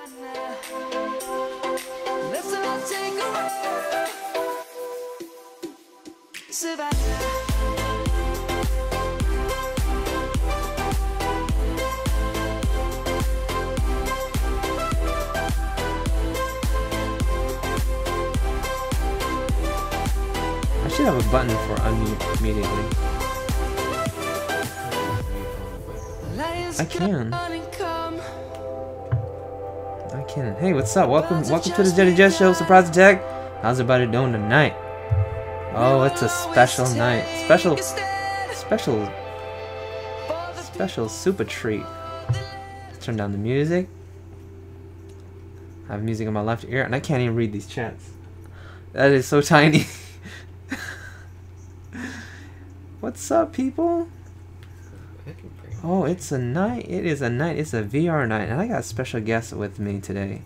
I should have a button for unmute immediately. I can. I can. Hey, what's up? Welcome to the Jetty Jet Show. Surprise attack. How's everybody doing tonight? Oh, it's a special night. Special super treat. Let's turn down the music. I have music in my left ear, and I can't even read these chats. That is so tiny. What's up, people? Oh, it's a night. It is a night. It's a VR night, and I got a special guest with me today.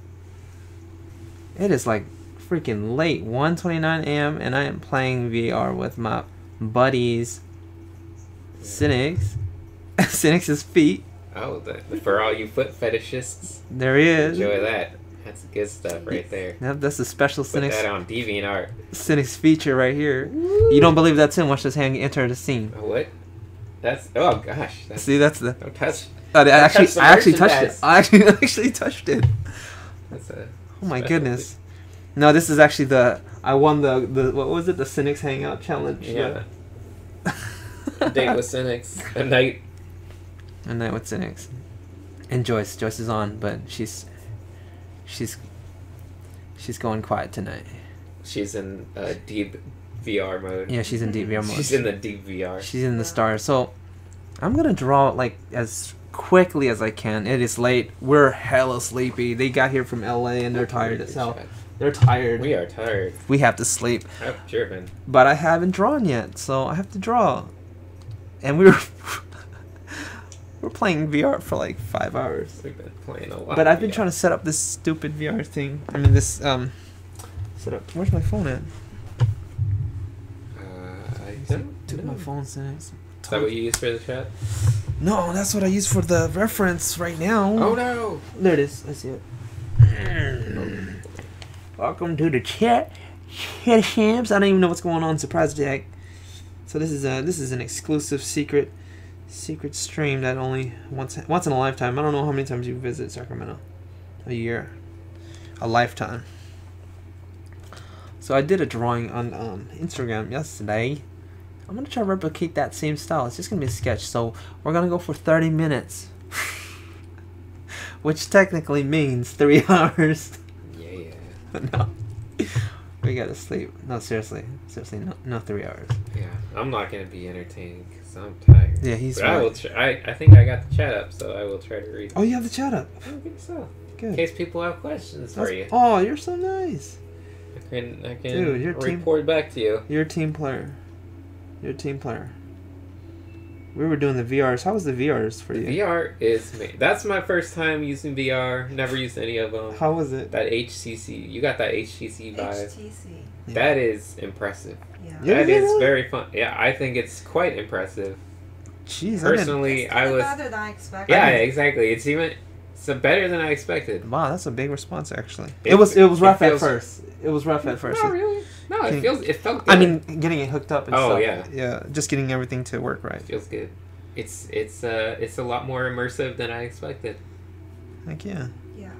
It is like freaking late, 1:29 a.m., and I am playing VR with my buddies, Cynics. Cynics' feet. Oh, for all you foot fetishists. There he is. Enjoy that. That's good stuff right there. Yep, that's a special Cynics. Put that on DeviantArt. Cynics feature right here. Woo. You don't believe that's him? Watch this hand enter the scene. Oh, what? That's oh gosh. See, that's the. Don't touch. I actually touched it. I actually touched it. That's a. Oh my goodness. No, this is actually the. I won the what was it? The Cynics Hangout Challenge. Yeah. A date with Cynics. A night. A night with Cynics. And Joyce. Joyce is on, but she's going quiet tonight. She's in deep VR mode. Yeah, she's in deep VR mode. She's in the deep VR. She's in the stars. So I'm gonna draw like as quickly as I can. It is late. We're hella sleepy. They got here from LA and they're tired as hell. They're tired. We are tired. We have to sleep. I've driven. But I haven't drawn yet, so I have to draw. And we're playing VR for like 5 hours. We've been playing a lot. But I've been trying to set up this stupid VR thing. I mean this set up. Where's my phone at? I took my phone since. Is that what you use for the chat? No, that's what I use for the reference right now. Oh no! There it is. I see it. Welcome to the chat, shams. I don't even know what's going on. Surprise Jack. So this is an exclusive secret stream that only once in a lifetime. I don't know how many times you visit Sacramento. A year, a lifetime. So I did a drawing on Instagram yesterday. I'm gonna try to replicate that same style. It's just gonna be a sketch. So we're gonna go for 30 minutes, which technically means 3 hours. Yeah. No, we gotta sleep. No, seriously, no 3 hours. Yeah, I'm not gonna be entertaining because I'm tired. Yeah, he's. But I will. I think I got the chat up, so I will try to read. Oh, you have the chat up. I think so. Good. In case people have questions for you. Oh, you're so nice. I can Dude, you're report back to you. You're a team player. You're a team player. We were doing the VRs. How was the VRs for you? VR is me. That's my first time using VR. Never used any of them. How was it? That HTC. You got that HTC vibe. HTC. Yeah. That is impressive. Yeah. That is very fun. Yeah, I think it's quite impressive. Jeez, Personally, I was. Better than I expected. Yeah, exactly. It's better than I expected. Wow, that's a big response actually. It was rough at first. It was rough at first. Not really. No, it felt good. I mean, getting it hooked up and stuff. Oh yeah. Yeah, just getting everything to work right. It feels good. It's a lot more immersive than I expected. Heck yeah. Yeah.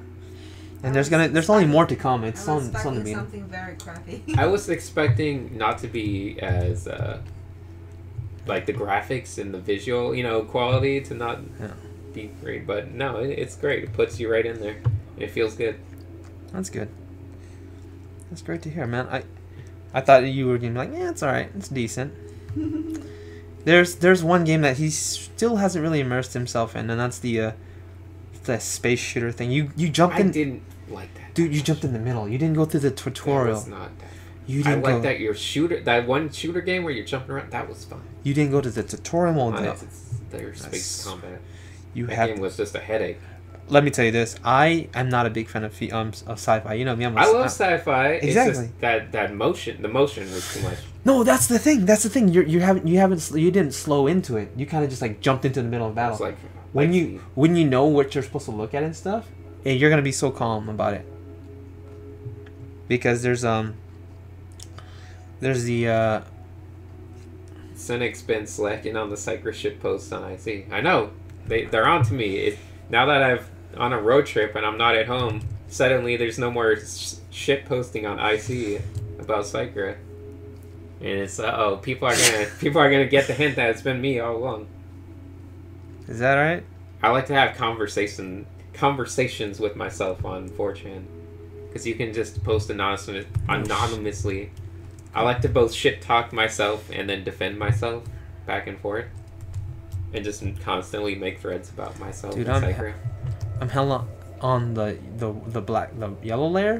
And there's only more to come. It's I was on the expecting meeting. something very crappy. I was expecting not to be as like the graphics and the visual, quality to not be great, but no, it's great. It puts you right in there. It feels good. That's good. That's great to hear, man. I thought you were gonna be like, yeah, it's all right. It's decent. There's one game that he still hasn't really immersed himself in, and that's the space shooter thing. You jumped in. I didn't like that. Dude, you jumped in the middle. You didn't go through the tutorial. That was not that. You didn't I like that one shooter game where you're jumping around. That was fun. You didn't go to the tutorial mode. Unless it's their space combat. That game was just a headache. Let me tell you this: I am not a big fan of sci-fi. You know me. I love sci-fi. Exactly. It's just the motion was too much. No, that's the thing. That's the thing. You didn't slow into it. You kind of just like jumped into the middle of battle. It's like when you know what you're supposed to look at and stuff, and you're gonna be so calm about it. Because there's the Cynic's been slacking on the Cypress shit posts on IC. I know. They're on to me. Now that I've on a road trip and I'm not at home, suddenly there's no more shit posting on IC about Cypher. And it's people are gonna get the hint that it's been me all along. Is that right? I like to have conversations with myself on 4chan, because you can just post anonymously. I like to both shit talk myself and then defend myself back and forth, and just constantly make threads about myself. Dude, I'm hella on the yellow layer,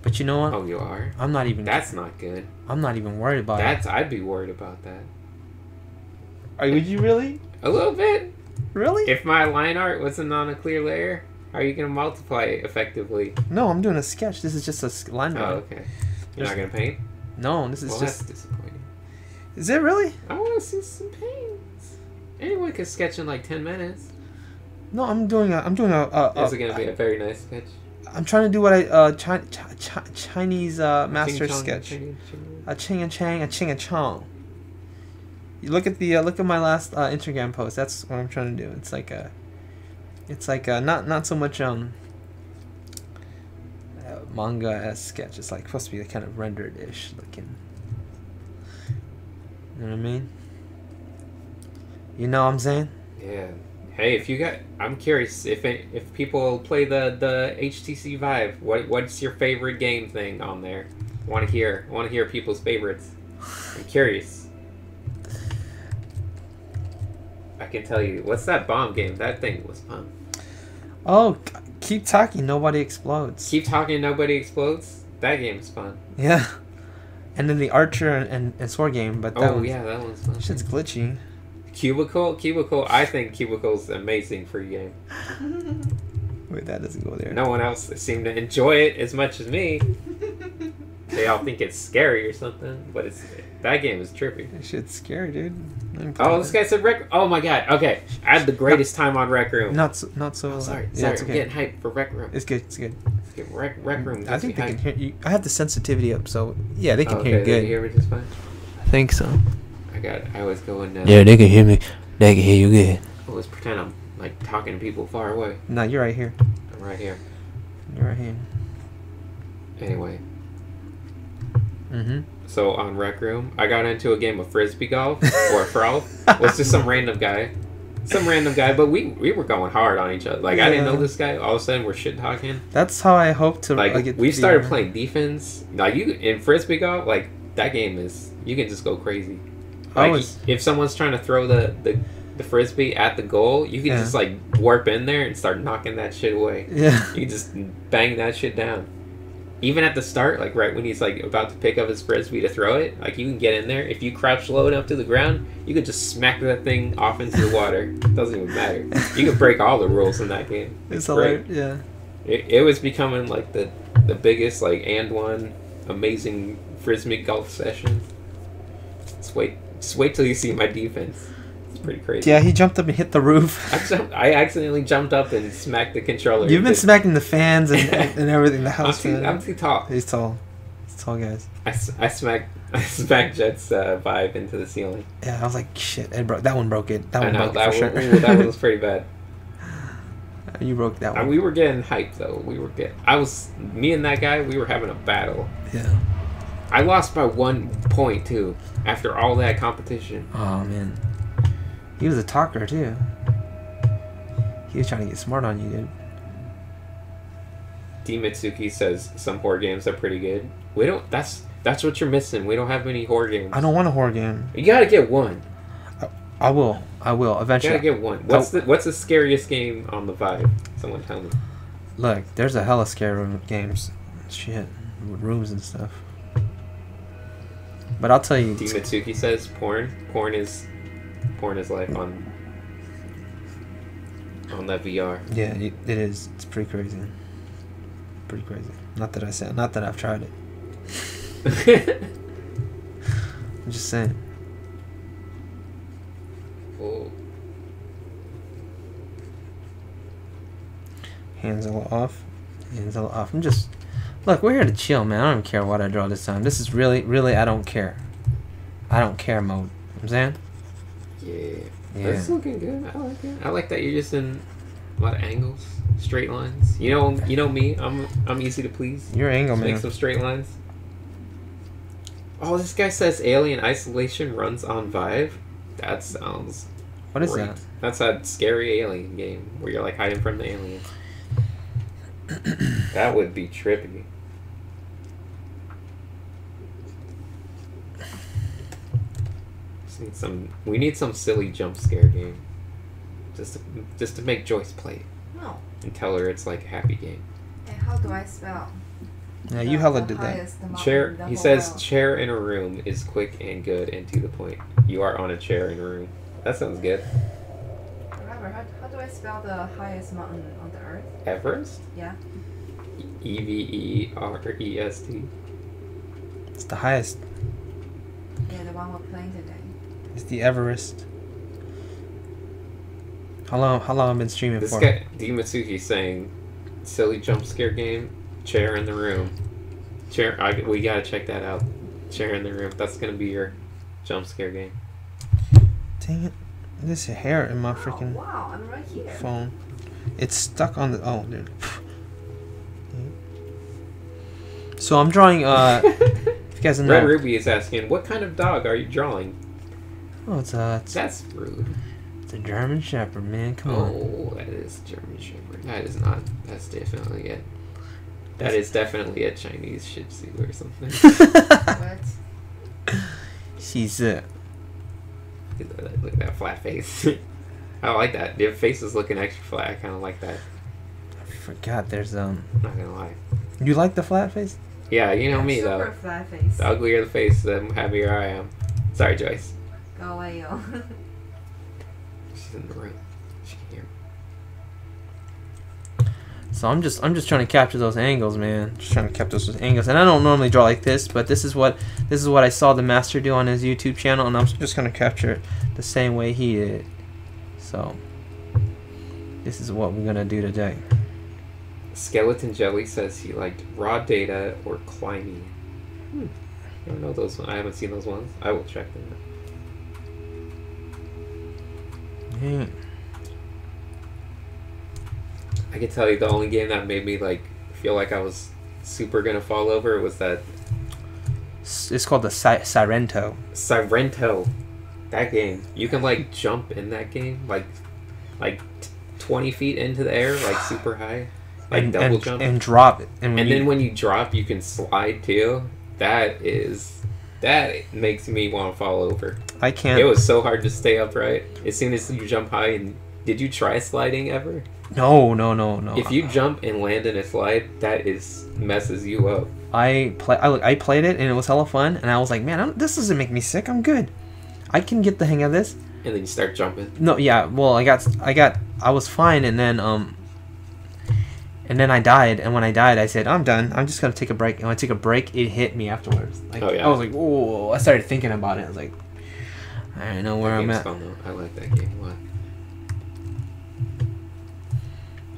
but you know what? Oh, you are? I'm not even. That's not good. I'm not even worried about it. I'd be worried about that. Would you really? A little bit. Really? If my line art wasn't on a clear layer, how are you gonna multiply it effectively? No, I'm doing a sketch. This is just a line art. Oh, okay. You're not gonna paint? No, this is just. That's disappointing. Is it really? I want to see some paints. Anyone can sketch in like 10 minutes. No, I'm doing a. Is it gonna be a very nice sketch? I'm trying to do what Chinese master sketch. A ching and chang, a ching and chong. You look at my last Instagram post. That's what I'm trying to do. It's like not so much manga-esque sketch. It's like supposed to be kind of rendered-ish looking. You know what I mean? You know what I'm saying? Yeah. Hey, I'm curious if people play the HTC Vive. What's your favorite game thing on there? I want to hear people's favorites. I'm curious. I can tell you. What's that bomb game? That thing was fun. Oh, keep talking. Nobody explodes. Keep talking. Nobody explodes. That game is fun. Yeah. And then the Archer and Sword game, but that one's fun. Shit's glitchy. Cubicle. I think Cubicle's amazing for a game. Wait, that doesn't go there. No one else seemed to enjoy it as much as me. They all think it's scary or something, but that game is trippy. That shit's scary, dude. Oh, this guy said Rec. Oh my god. Okay, I had the greatest time on Rec Room. Not so. Oh, sorry. It's okay. I'm getting hyped for Rec Room. It's good. Let's get Rec Room. I think they can hear you. I have the sensitivity up, so yeah, they can hear you good. They can hear me just fine. I think so. I was going. Yeah, they can hear me. They can hear you good. I always pretend I'm like talking to people far away. No, you're right here. I'm right here. You're right here. Anyway. Mm-hmm. So on Rec Room, I got into a game of frisbee golf or frolf. Was just some random guy, but we were going hard on each other. Like I didn't know this guy. All of a sudden we're shit talking. That's how I hope to we started playing defense. Like you in frisbee golf, like that game is you can just go crazy. Like if someone's trying to throw the frisbee at the goal, you can just like warp in there and start knocking that shit away. Yeah, you can just bang that shit down. Even at the start, like right when he's like about to pick up his frisbee to throw it, like you can get in there. If you crouch low enough to the ground, you could just smack that thing off into the water. It doesn't even matter. You can break all the rules in that game. It's great. Yeah. It was becoming like the biggest like and one amazing frisbee golf session. Just wait till you see my defense. It's pretty crazy. Yeah, he jumped up and hit the roof. I accidentally jumped up and smacked the controller. You've been smacking the fans and everything. The house. I'm too tall. He's tall. He's tall guys. I smacked Jet's Vive into the ceiling. Yeah, I was like, shit. That one broke it. That one broke it for sure. That one was pretty bad. You broke that one. We were getting hyped though. Me and that guy. We were having a battle. Yeah. I lost by 1 point too. After all that competition. Oh man. He was a talker too. He was trying to get smart on you, dude. D Mitsuki says some horror games are pretty good. We don't. That's what you're missing. We don't have many horror games. I don't want a horror game. You gotta get one. I will eventually. You gotta get one. What's the scariest game on the Vive? Someone tell me. Look, there's a hella scary games. Shit, with rooms and stuff. But I'll tell you. D Mitsuki says porn is life on that VR. Yeah, it is. It's pretty crazy. Pretty crazy. Not that I've tried it. I'm just saying. Oh. Hands a little off. Hands a little off. I'm just... Look, we're here to chill, man. I don't care what I draw this time. This is really, really, I don't care. I don't care mode. You know what I'm saying? Yeah. That's looking good. I like it. I like that you're just in a lot of angles, straight lines. You know me. I'm easy to please. You're angle, just man. Make some straight lines. Oh, this guy says Alien Isolation runs on Vive. That sounds What is great. that? That's a scary alien game where you're like hiding from the aliens. That would be trippy. We need some silly jump scare game. Just to make Joyce play it. No. And tell her it's like a happy game. And how do I spell? Yeah, you hella did that. Chair. He says chair in a room is quick and good and to the point. You are on a chair in a room. That sounds good. Remember, how do I spell the highest mountain on the earth? Everest? Yeah. Everest. It's the highest. Yeah, the one we're playing today. It's the Everest. How long have I been streaming This for? guy, D. Matsuki, saying silly jump scare game, chair in the room. We gotta check that out. Chair in the room. That's gonna be your jump scare game. Dang it. There's a hair in my freaking wow, I'm right here. phone. It's stuck on the... Oh, dude. So I'm drawing... if you guys know... Red Ruby is asking, what kind of dog are you drawing? Oh, it's That's rude. It's a German Shepherd, man. Come on. Oh, that is German Shepherd. That is not. That's definitely it. That is definitely a Chinese Shih Tzu or something. What? She's Look at that flat face. I like that. Your face is looking extra flat. I kind of like that. I forgot there's I'm not gonna lie. You like the flat face? Yeah, you know me Super though. flat face. The uglier the face, the happier I am. Sorry, Joyce. Go away, yo. She's in the room. She can hear. So I'm just trying to capture those angles, man. Just trying to capture those angles. And I don't normally draw like this, but this is what I saw the master do on his YouTube channel, and I'm just gonna capture it the same way he did. So this is what we're gonna do today. Skeleton Jelly says he liked Raw Data or Climbing. I don't know those ones. I haven't seen those ones. I will check them out. Yeah. I can tell you the only game that made me like feel like I was super gonna fall over was that It's called the Sirento. Sirento. That game. You can like jump in that game like 20 feet into the air, like super high. Like double jump. And drop it. And then when you drop you can slide too. That makes me want to fall over. I can't. It was so hard to stay upright. As soon as you jump high, and did you try sliding ever? No. If you jump and land in a slide, that messes you up. I played it and it was hella fun, and I was like, man, this doesn't make me sick. I'm good. I can get the hang of this. And then you start jumping. No, yeah. Well, I was fine, and then I died. And when I died, I said, I'm done. I'm just gonna take a break. And when I took a break, it hit me afterwards. Like, oh yeah. I was like, whoa. I started thinking about it. I was like, I don't know where I'm at. Fun, though. I like that game a lot.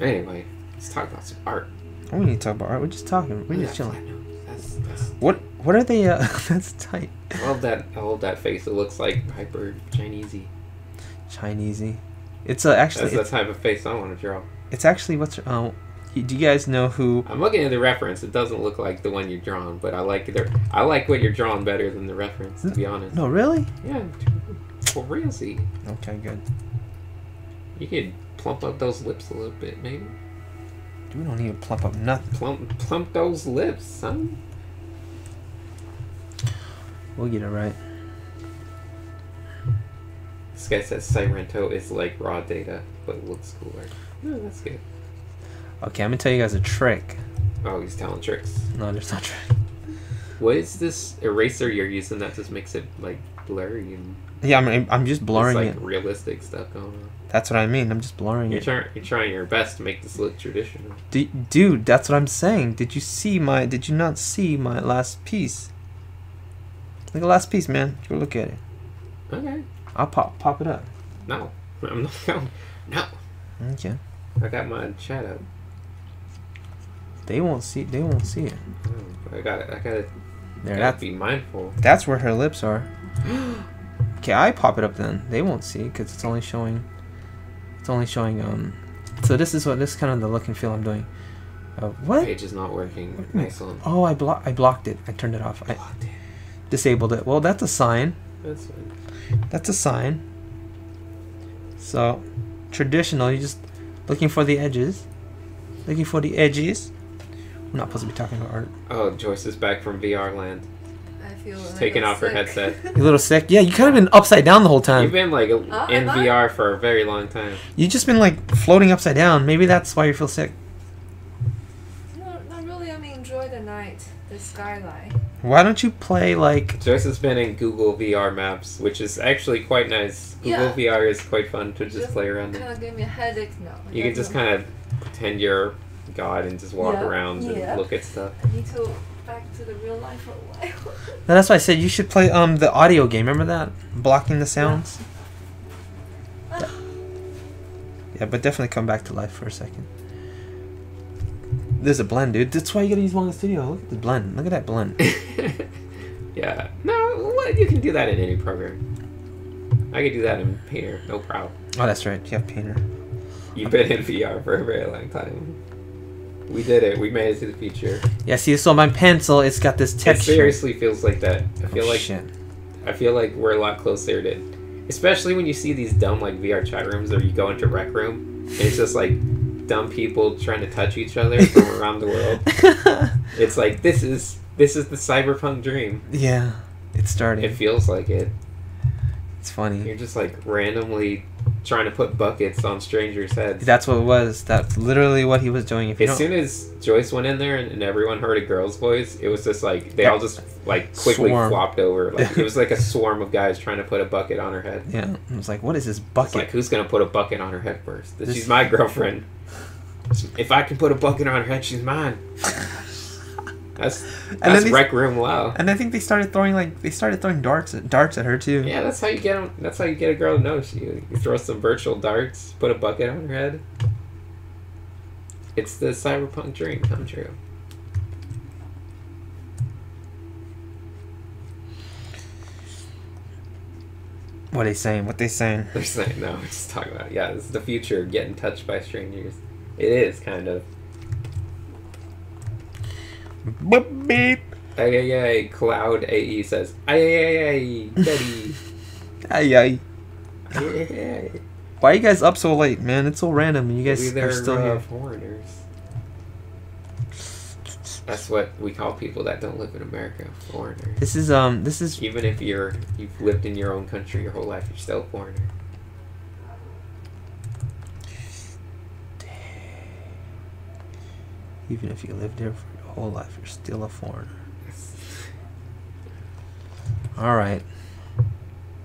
Anyway, let's talk about some art. We need to talk about art. We're just talking. We're just chilling. That's What are they? That's tight. I love that face. It looks like hyper Chinesey. Chinesey. It's actually that's the type of face I want to draw. It's actually do you guys know who? I'm looking at the reference. It doesn't look like the one you're drawing, but I like what you're drawing better than the reference. To be honest. No, really? Yeah, for real. See. Okay, good. You could plump up those lips a little bit, maybe. We don't need to plump up nothing. Plump those lips, son. We'll get it right. This guy says Sirento is like Raw Data, but it looks cooler. No, that's good. Okay, I'm gonna tell you guys a trick. Oh, he's telling tricks. No, there's no trick. What is this eraser you're using that just makes it like blurry and? Yeah, I'm just blurring it's, like, it. Realistic stuff going on. That's what I mean. I'm just blurring it. You're trying your best to make this look traditional. Dude, that's what I'm saying. Did you not see my last piece? Look at the last piece, man. Go look at it. Okay. I'll pop it up. No. I'm not going. No. Okay. I got my chat up. They won't see. They won't see it. I gotta There. be mindful. That's where her lips are. Okay, I pop it up then. They won't see because it's only showing. It's only showing. So this is kind of the look and feel I'm doing. What? Page is not working. Nice one. Oh, I blocked it. I turned it off. I disabled it. Well, that's a sign. That's fine. That's a sign. So, traditional. You just looking for the edges. Looking for the edges. We're not supposed to be talking about art. Oh, Joyce is back from VR land. I feel She's like taking I'm off her sick. headset. You a little sick? Yeah, you kind of been upside down the whole time. You've been like in am I? VR for a very long time. You just been like floating upside down. Maybe that's why you feel sick. No, not really. I mean, enjoy the night, the skyline. Why don't you play like? Joyce has been in Google VR Maps, which is actually quite nice. Google Yeah. VR is quite fun to just play around in. Kind of gave me a headache now. You can just kind of pretend you're God and just walk Yeah, around and yeah. look at stuff. I need to back to the real life for a while. No, that's why I said you should play the audio game. Remember that blocking the sounds? Yeah, but definitely come back to life for a second. There's a blend, dude. That's why you gotta use one in the studio. Look at the blend. Look at that blend. Yeah. No, well, you can do that in any program. I could do that in Painter, no problem. Oh, that's right. You have Painter. You've been in VR for a very long time. We did it. We made it to the future. Yeah. See, so my pencil, it's got this It texture. seriously feels like that. Shit. I feel like we're a lot closer to, especially when you see these dumb like VR chat rooms, or you go into Rec Room and it's just like dumb people trying to touch each other from around the world. It's like this is the cyberpunk dream. Yeah, it's starting. It feels like it. It's funny. You're just like randomly trying to put buckets on strangers' heads. That's what it was. That's literally what he was doing. If you As don't, soon as Joyce went in there and everyone heard a girl's voice, it was just like they all just like quickly Swarm. flopped over. Like it was like a swarm of guys trying to put a bucket on her head. yeah, I was like, what is this It's bucket? like, who's gonna put a bucket on her head first? This- She's my girlfriend. If I can put a bucket on her head, she's mine. That's then Rec Room wow. And I think they started throwing darts at her too. Yeah, that's how you get 'em. That's how you get a girl to notice you. You throw some virtual darts, put a bucket on her head. It's the cyberpunk dream come true. What are they saying? What they saying? They're saying no. We're just talking about this is the future. Getting touched by strangers. It is kind of. Beep beep. Ay, Cloud AE says, ay, Daddy. Ay ay. Ay. Why are you guys up so late, man? It's so random. And you Maybe guys they're are still here. foreigners. That's what we call people that don't live in America, foreigners. This is Even if you've lived in your own country your whole life, you're still a foreigner. even if you lived there for your whole life, you're still a foreigner. All right,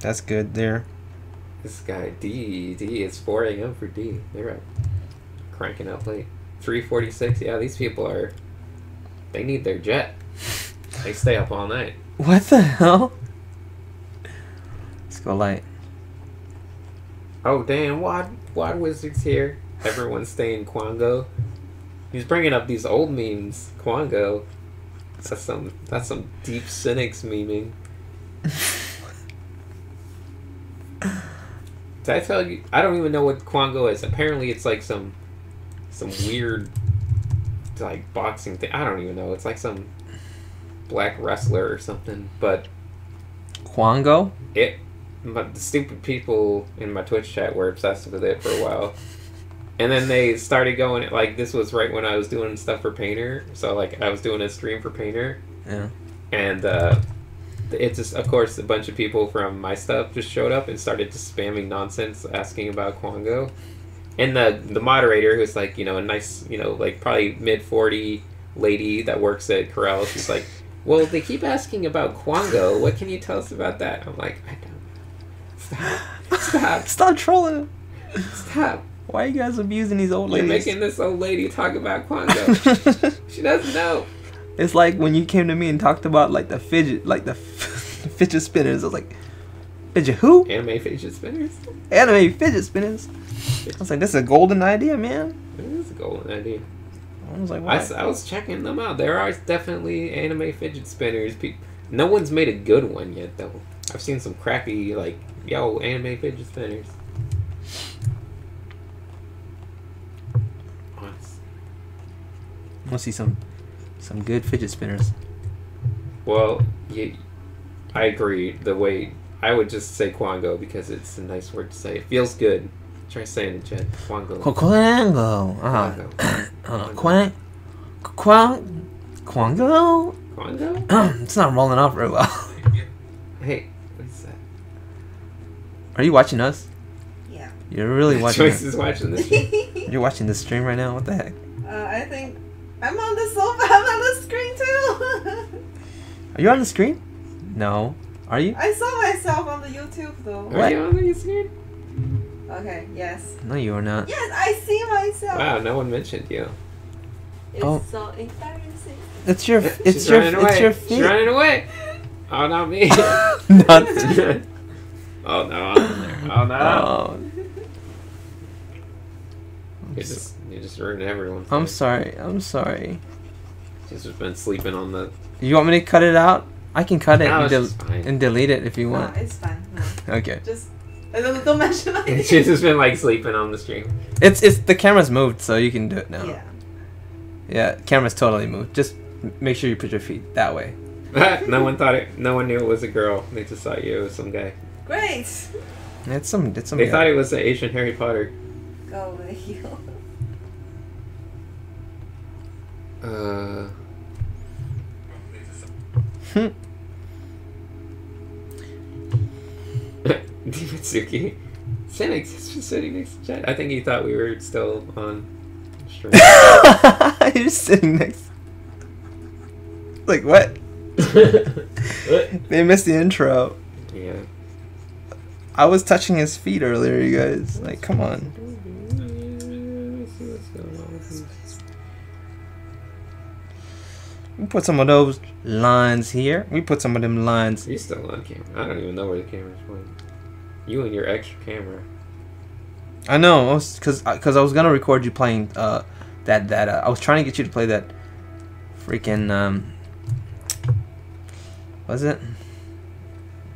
that's good there. This guy D is 4 a.m. for D. They're up, cranking up late. 3:46. Yeah, these people are. They need their jet. They stay up all night. What the hell? Let's go light. Oh damn! Wad Wizard's here. Everyone's staying Quango. He's bringing up these old memes. Quango. That's some deep cynics memeing. Did I tell you? I don't even know what Quango is. Apparently, it's like some weird like boxing thing. I don't even know. It's like some black wrestler or something. But Quango? but the stupid people in my Twitch chat were obsessed with it for a while. And then they started going, like, this was right when I was doing stuff for Painter. So, like, I was doing a stream for Painter. Yeah. And it just, of course, a bunch of people from my stuff just showed up and started just spamming nonsense, asking about Quango. And the moderator, who's, like, you know, a nice, you know, like, probably mid-40 lady that works at Corel, she's like, well, they keep asking about Quango. What can you tell us about that? I'm like, I don't. Stop. Stop trolling. Stop. Why are you guys abusing these old You're ladies? making this old lady talk about Quango. She doesn't know. It's like when you came to me and talked about like the fidget, like the fidget spinners. I was like, fidget who? Anime fidget spinners? Anime fidget spinners. I was like, this is a golden idea, man. It is a golden idea. I was like, I what? was checking them out. There are definitely anime fidget spinners. No one's made a good one yet, though. I've seen some crappy, like, anime fidget spinners. I want to see some good fidget spinners. Well, I agree. The way I would just say Quango because it's a nice word to say. It feels good. Try saying it, Jen. Quango. Quango. Quango. Quango? It's not rolling off very well. Hey, what is that? Are you watching us? Yeah. You're really watching. Joyce is watching this. You're watching the stream right now. What the heck? I think I'm on the sofa. I'm on the screen too. Are you on the screen? No. Are you? I saw myself on the YouTube though. Are you on the screen? Okay. Yes. No, you are not. Yes, I see myself. Wow, no one mentioned you. It's Oh. so embarrassing. It's your. She's It's your. running away. It's your She's feet. running away. Oh, not me. Not. Oh no, I'm in there. Oh no. Oh. You just ruined everyone's I'm day. sorry. I'm sorry. She's just been sleeping on the. You want me to cut it out? I can cut it No, and, it's just fine. and delete it if you No, want. it's fine. No. Okay. Just don't mention it. She's just been like sleeping on the stream. It's the camera's moved, so you can do it now. Yeah. Yeah, camera's totally moved. Just make sure you put your feet that way. No one thought it. No one knew it was a girl. They just thought it was some guy. Great. It's some. They thought it was the Asian Harry Potter. Go away, you. Dimitsuki. Senix has been sitting next to Jet. I think he thought we were still on stream. You're just sitting next. Like what? They missed the intro. Yeah. I was touching his feet earlier, you guys. Like, come on. We put some of those lines here. We put some of them lines. You're still on camera. I don't even know where the camera's pointing. You and your extra camera. I know, because I was gonna record you playing I was trying to get you to play that freaking was it?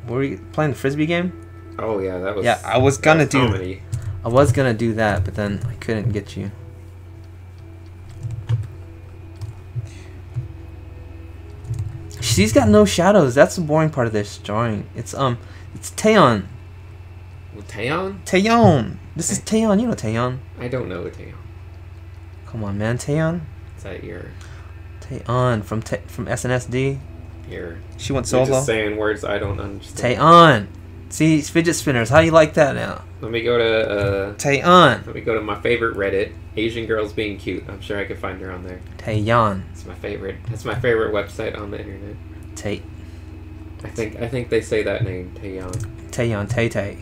Were you playing the frisbee game? Oh yeah, that was. Yeah, I was gonna do. comedy. I was gonna do that, but then I couldn't get you. She's got no shadows. That's the boring part of this drawing. It's Taeyeon. Taeyeon? Taeyeon. This is Taeyeon. You know Taeyeon. I don't know Taeyeon. Come on, man. Taeyeon. Is that your Taeyeon from SNSD. your? She went You're solo. just saying words I don't understand. Taeyeon. See, it's fidget spinners. How you like that now? Let me go to Taeyeon. Let me go to my favorite Reddit. Asian girls being cute. I'm sure I could find her on there. Taeyeon. It's my favorite. That's my favorite website on the internet. I think they say that name, Taeyeon. Taeyeon. Tay.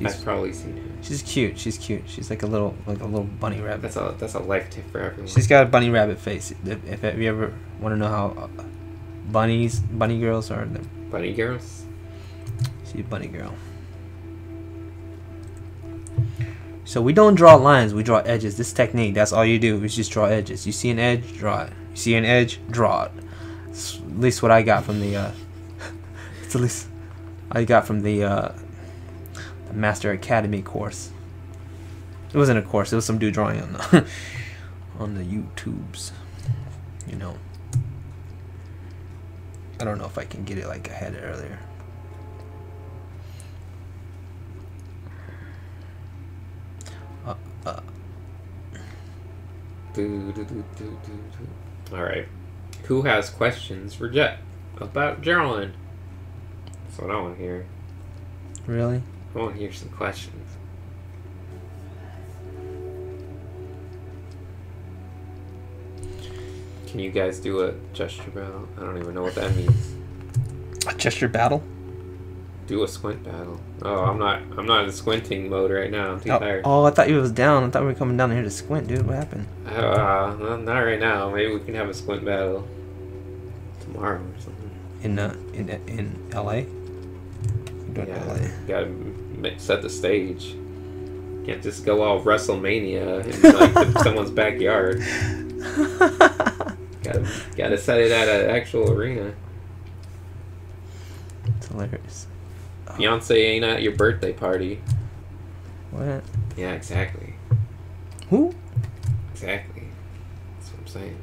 I've probably seen her. She's cute. She's cute. She's like a little bunny rabbit. That's a life tip for everyone. She's got a bunny rabbit face. If you ever want to know how bunny girls are, Bunny girls. she's a bunny girl. So we don't draw lines. We draw edges. This technique. That's all you do. Is just draw edges. You see an edge, draw it. You see an edge, draw it. It's at least what I got from the. It's at least I got from the Master Academy course. It wasn't a course. It was some dude drawing on the on the YouTubes. You know. I don't know if I can get it like I had it earlier. All right. Who has questions for Jet about Geraldine? That's what I want to hear. Really? I want to hear some questions. Can you guys do a gesture battle? I don't even know what that means. A gesture battle? Do a squint battle. Oh, I'm not in squinting mode right now. I'm too tired. Oh, I thought you was down. I thought we were coming down here to squint, dude. What happened? Well, not right now. Maybe we can have a squint battle tomorrow or something. In LA? Yeah, gotta set the stage. Can't just go all WrestleMania in like someone's backyard. Gotta set it at an actual arena. It's hilarious. Beyonce ain't at your birthday party. What? Yeah, exactly. Who? Exactly. That's what I'm saying.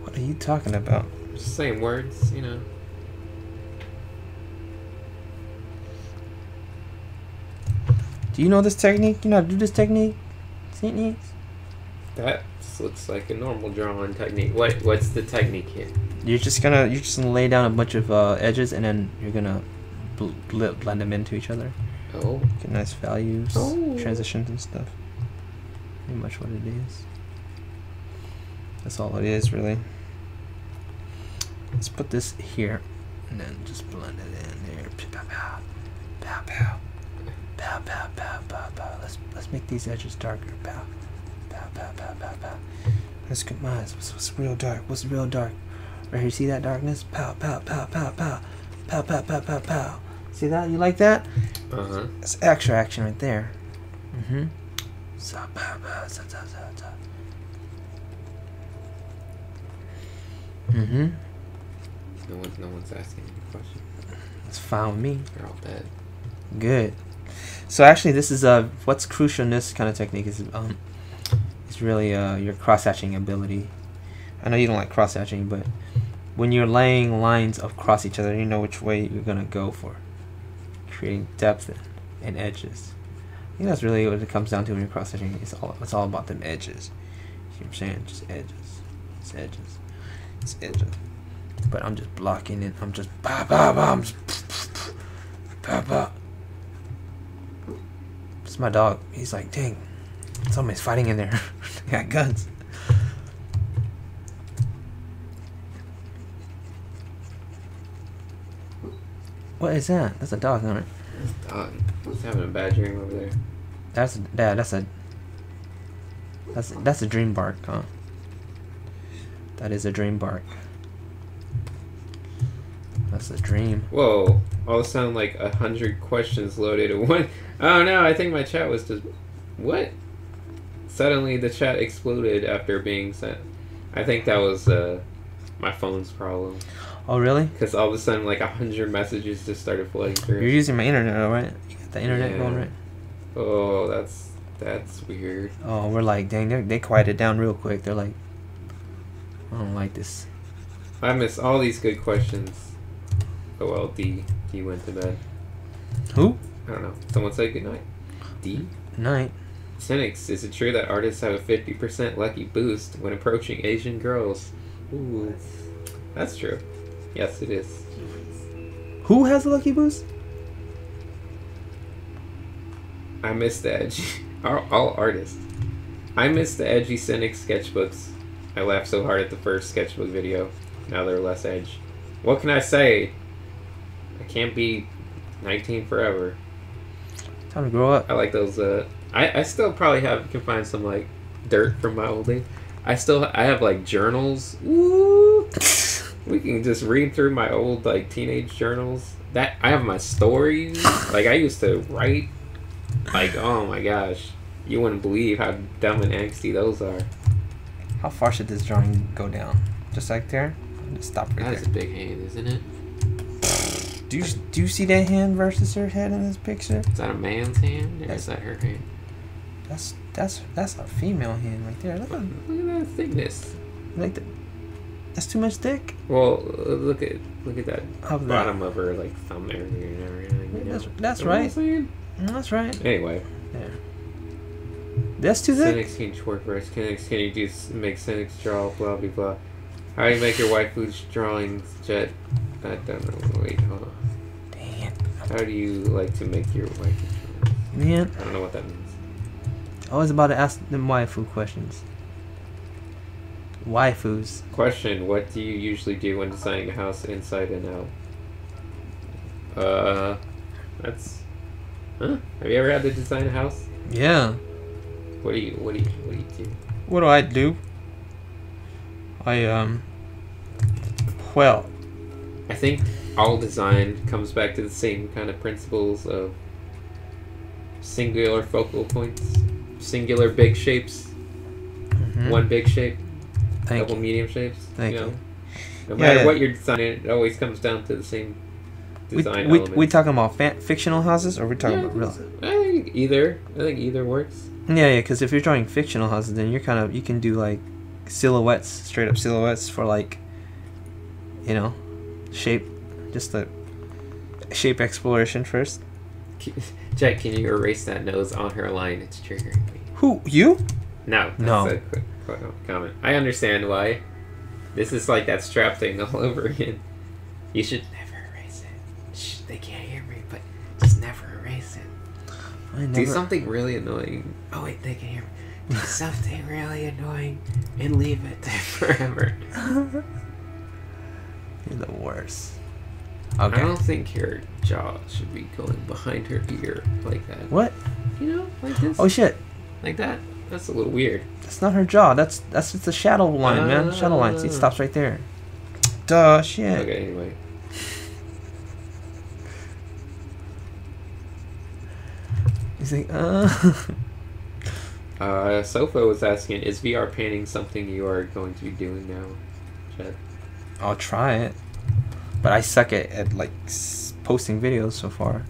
What are you talking about? Just saying words, you know. Do you know this technique? You know how to do this technique? Techniques? That looks like a normal drawing technique. What's the technique here? You're just gonna lay down a bunch of edges, and then you're gonna blend them into each other. Oh. Get nice values, Oh. transitions and stuff. Pretty much what it is. That's all it is, really. Let's put this here, and then just blend it in there. Pow pow, pow pow, pow pow pow pow pow. Let's make these edges darker. Pow, pow pow pow pow pow. Let's get mine. What's real dark? What's real dark? Right here, see that darkness? Pow pow pow pow pow, pow pow pow pow pow. See that? You like that? That's extra action right there. Mm-hmm. Mm-hmm. No one's asking any questions. It's fine with me. They're all dead. Good. So actually, this is what's crucial in this kind of technique is really your cross-hatching ability. I know you don't like cross-hatching, but when you're laying lines across each other, you know which way you're gonna go for, creating depth and edges. I think that's really what it comes down to when you're cross-hatching. It's all about them edges. You know what I'm saying? Just edges. It's edges. It's edges. But I'm just blocking it. I'm just ba ba ba. I'm just ba ba. It's my dog. He's like, dang, somebody's fighting in there. They got guns. What is that? That's a dog, isn't it? Dog. He's having a bad dream over there. That's a dream bark, huh? That is a dream bark. That's a dream. Whoa. All of a sudden, like 100 questions loaded at one. Oh no, I think my chat was just... What? Suddenly the chat exploded after being sent. I think that was my phone's problem. Oh, really? Because all of a sudden, like 100 messages just started flooding through. You're using my internet, though, right? You got the internet going, right? Oh, that's weird. Oh, we're like, dang, they quieted down real quick. They're like, I don't like this. I miss all these good questions. Oh well, D went to bed. Who? I don't know. Someone say goodnight. D? Night. Cynics, is it true that artists have a 50% lucky boost when approaching Asian girls? Ooh. That's true. Yes, it is. Who has a lucky boost? I miss the edgy... all artists. I miss the edgy Cynic sketchbooks. I laughed so hard at the first sketchbook video. Now they're less edge. What can I say? I can't be 19 forever. Time to grow up. I like those. I still probably can find some like dirt from my old days. I have like journals. Woo! We can just read through my old like teenage journals. That I have my stories. Like I used to write. Like oh my gosh, you wouldn't believe how dumb and angsty those are. How far should this drawing go down? Just like there? Just stop right there. That's a big hand, isn't it? Do you see that hand versus her head in this picture? Is that a man's hand or is that her hand? That's a female hand right there. Look at that thickness. Like that's too much thick. Well, look at that bottom of her like thumb area and everything. You know? That's right. That's right. Anyway. Yeah. That's too thick. Cynics can twerk verse. Cynics can you make cynics draw blah blah blah. How do you make your waifu's drawings jet? I don't know. Wait, hold on. Dang it. How do you like to make your waifu drawings? Man. I don't know what that means. I was about to ask them waifu questions. Waifus. Question: what do you usually do when designing a house inside and out? That's. Huh? Have you ever had to design a house? Yeah. What do you do? What do I do? Well, I think all design comes back to the same kind of principles of singular focal points, singular big shapes, one big shape. Thank couple you. medium shapes. Thank you know? you. No Yeah, matter yeah. what you're designing, it always comes down to the same design We element. talking about fictional houses, or we talking about real? I think either. I think either works. Yeah, because if you're drawing fictional houses, then you can do like silhouettes, straight up silhouettes for like, you know, shape, just the shape exploration first. Jack, can you erase that nose on her line? It's triggering me. Who, you? No. That's No. a quick comment. I understand why. This is like that strap thing all over again. You should never erase it. Shh, they can't hear me, but just never erase it. Do something really annoying. Oh wait, they can hear me. Do something really annoying and leave it there forever. You're the worst. I Okay. don't think your jaw should be going behind her ear like that. What? You know, like this. Oh shit! Like that. That's a little weird. That's not her jaw. That's just the shadow line, man. Shadow line. See, it stops right there. Duh. Shit. Okay, anyway. He's like, Sofa was asking, is VR painting something you are going to be doing now, Chad? I'll try it, but I suck at like posting videos so far.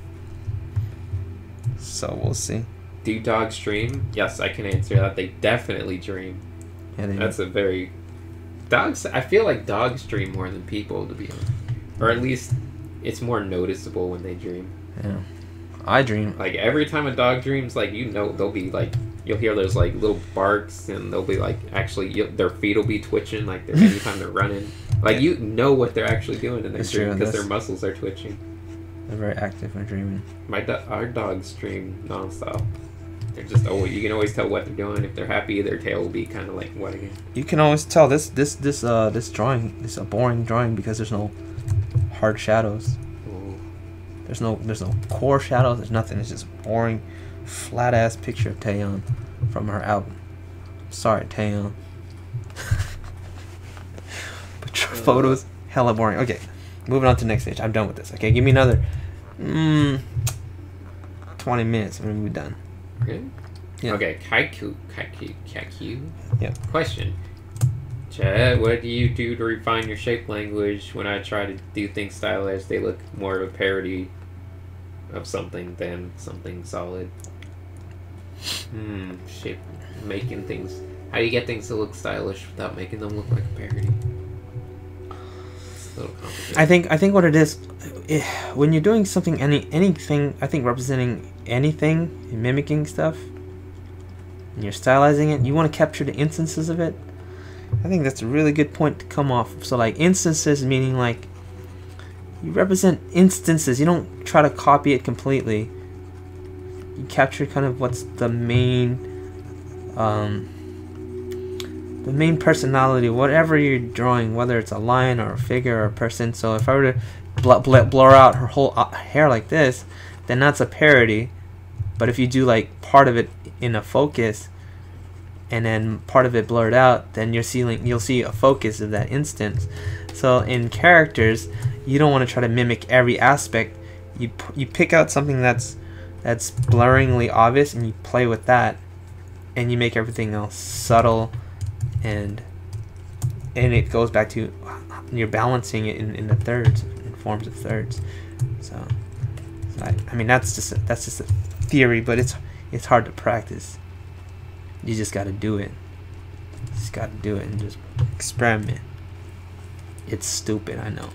So we'll see. Do dogs dream? Yes, I can answer that. They definitely dream. Yeah, they That's a very... Dogs, I feel like dogs dream more than people, to be honest. Or at least it's more noticeable when they dream. Yeah. I dream. Like every time a dog dreams, like, you know, they'll be like, you'll hear those like little barks, and they'll be like, actually, their feet will be twitching, like anytime they're running. Like, you know what they're actually doing in their That's dream true, because their that's- muscles are twitching. They're very active when dreaming. Our dogs dream nonstop. They're just always, you can always tell what they're doing. If they're happy, their tail will be kind of like wagging. You can always tell this drawing is a boring drawing because there's no hard shadows. Oh. There's no core shadows. There's nothing. It's just boring, flat ass picture of Taeyeon from her album. Sorry, Taeyeon. But your photos hella boring. Okay, moving on to the next stage. I'm done with this. Okay, give me another 20 minutes and we'll be done. Really? Yeah. Okay, Kaiku. Yep. Question. Chad, what do you do to refine your shape language? When I try to do things stylish, they look more of a parody of something than something solid. Shape, making things. How do you get things to look stylish without making them look like a parody? It's a little complicated. I think what it is, when you're doing something, anything, I think representing anything, mimicking stuff, and you're stylizing it, you want to capture the instances of it. I think that's a really good point to come off. So like instances meaning like you represent instances. You don't try to copy it completely. You capture kind of what's the main personality, whatever you're drawing, whether it's a line or a figure or a person. So if I were to blur out her whole hair like this, then that's a parody. But if you do like part of it in a focus and then part of it blurred out, then you'll see a focus of that instance. So in characters, you don't want to try to mimic every aspect. You pick out something that's blurringly obvious and you play with that, and you make everything else subtle, and it goes back to you're balancing it in the thirds, in forms of thirds. So I mean that's just a theory, but it's hard to practice. You just got to do it. Just got to do it and just experiment. It's stupid, I know.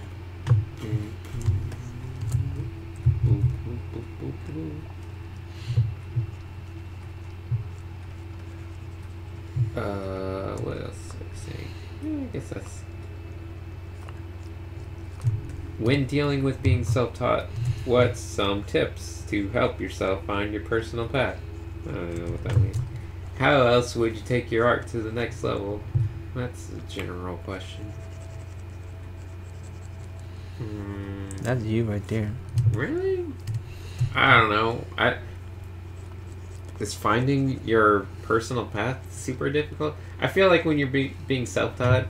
What else did I say? I guess that's... When dealing with being self-taught, what's some tips to help yourself find your personal path? I don't know what that means. How else would you take your art to the next level? That's a general question. That's you right there. Really? I don't know. Is finding your personal path super difficult? I feel like when you're being self-taught,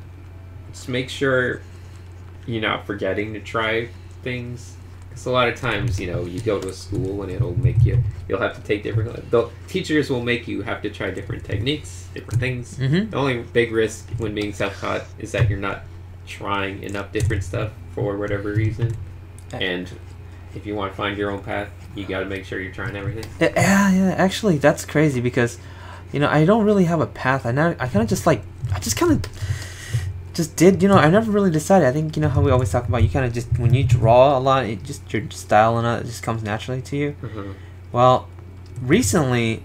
just make sure you're not forgetting to try things. Because a lot of times, you know, you go to a school and you'll have to take different. The teachers will make you have to try different techniques, different things. Mm-hmm. The only big risk when being self-taught is that you're not trying enough different stuff for whatever reason. And if you want to find your own path, you got to make sure you're trying everything. Yeah. Actually, that's crazy because, you know, I don't really have a path. I kind of just did, you know, I never really decided. I think, you know, how we always talk about, you kind of just, when you draw a lot, it just, your style and it just comes naturally to you. Mm-hmm. Well, recently,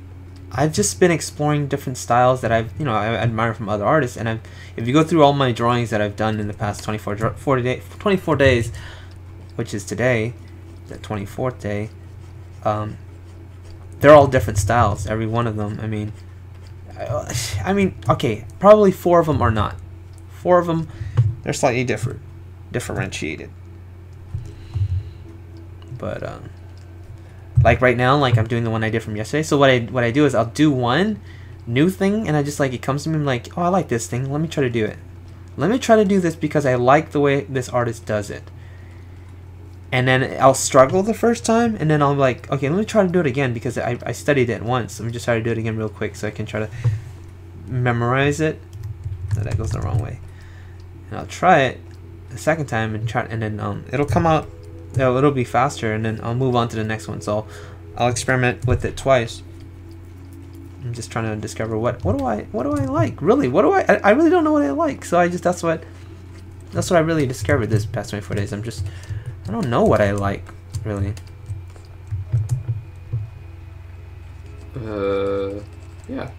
I've just been exploring different styles that I've, you know, I admire from other artists. And if you go through all my drawings that I've done in the past 24 days, which is today, the 24th day, they're all different styles, every one of them. I mean, okay, probably 4 of them are not. 4 of them, they're slightly differentiated. But like right now, like I'm doing the one I did from yesterday. So what I do is I'll do one new thing, and I just, like, it comes to me, I'm like, oh, I like this thing. Let me try to do it. Let me try to do this because I like the way this artist does it. And then I'll struggle the first time, and then I'll be like, okay, let me try to do it again because I studied it once. Let me just try to do it again real quick so I can try to memorize it. No, that goes the wrong way. And I'll try it the second time and then it'll come out. It'll be faster, and then I'll move on to the next one. So I'll experiment with it twice. I'm just trying to discover what do I like, really. I really don't know what I like. So that's what I really discovered this past 24 days. I don't know what I like, really. Yeah.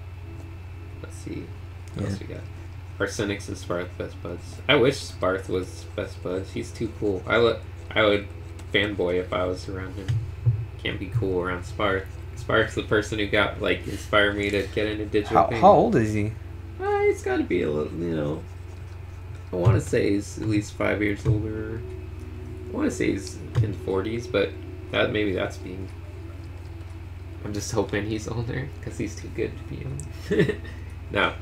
Let's see. What else we got? Arsenics and Sparth best buds. I wish Sparth was best buds. He's too cool. I would fanboy if I was around him. Can't be cool around Sparth. Sparth's the person who got, like, inspired me to get into digital painting. How old is he? He's got to be a little, you know. I want to say he's at least 5 years older. I want to say he's in 40s, but maybe that's being. I'm just hoping he's older because he's too good to be young. No.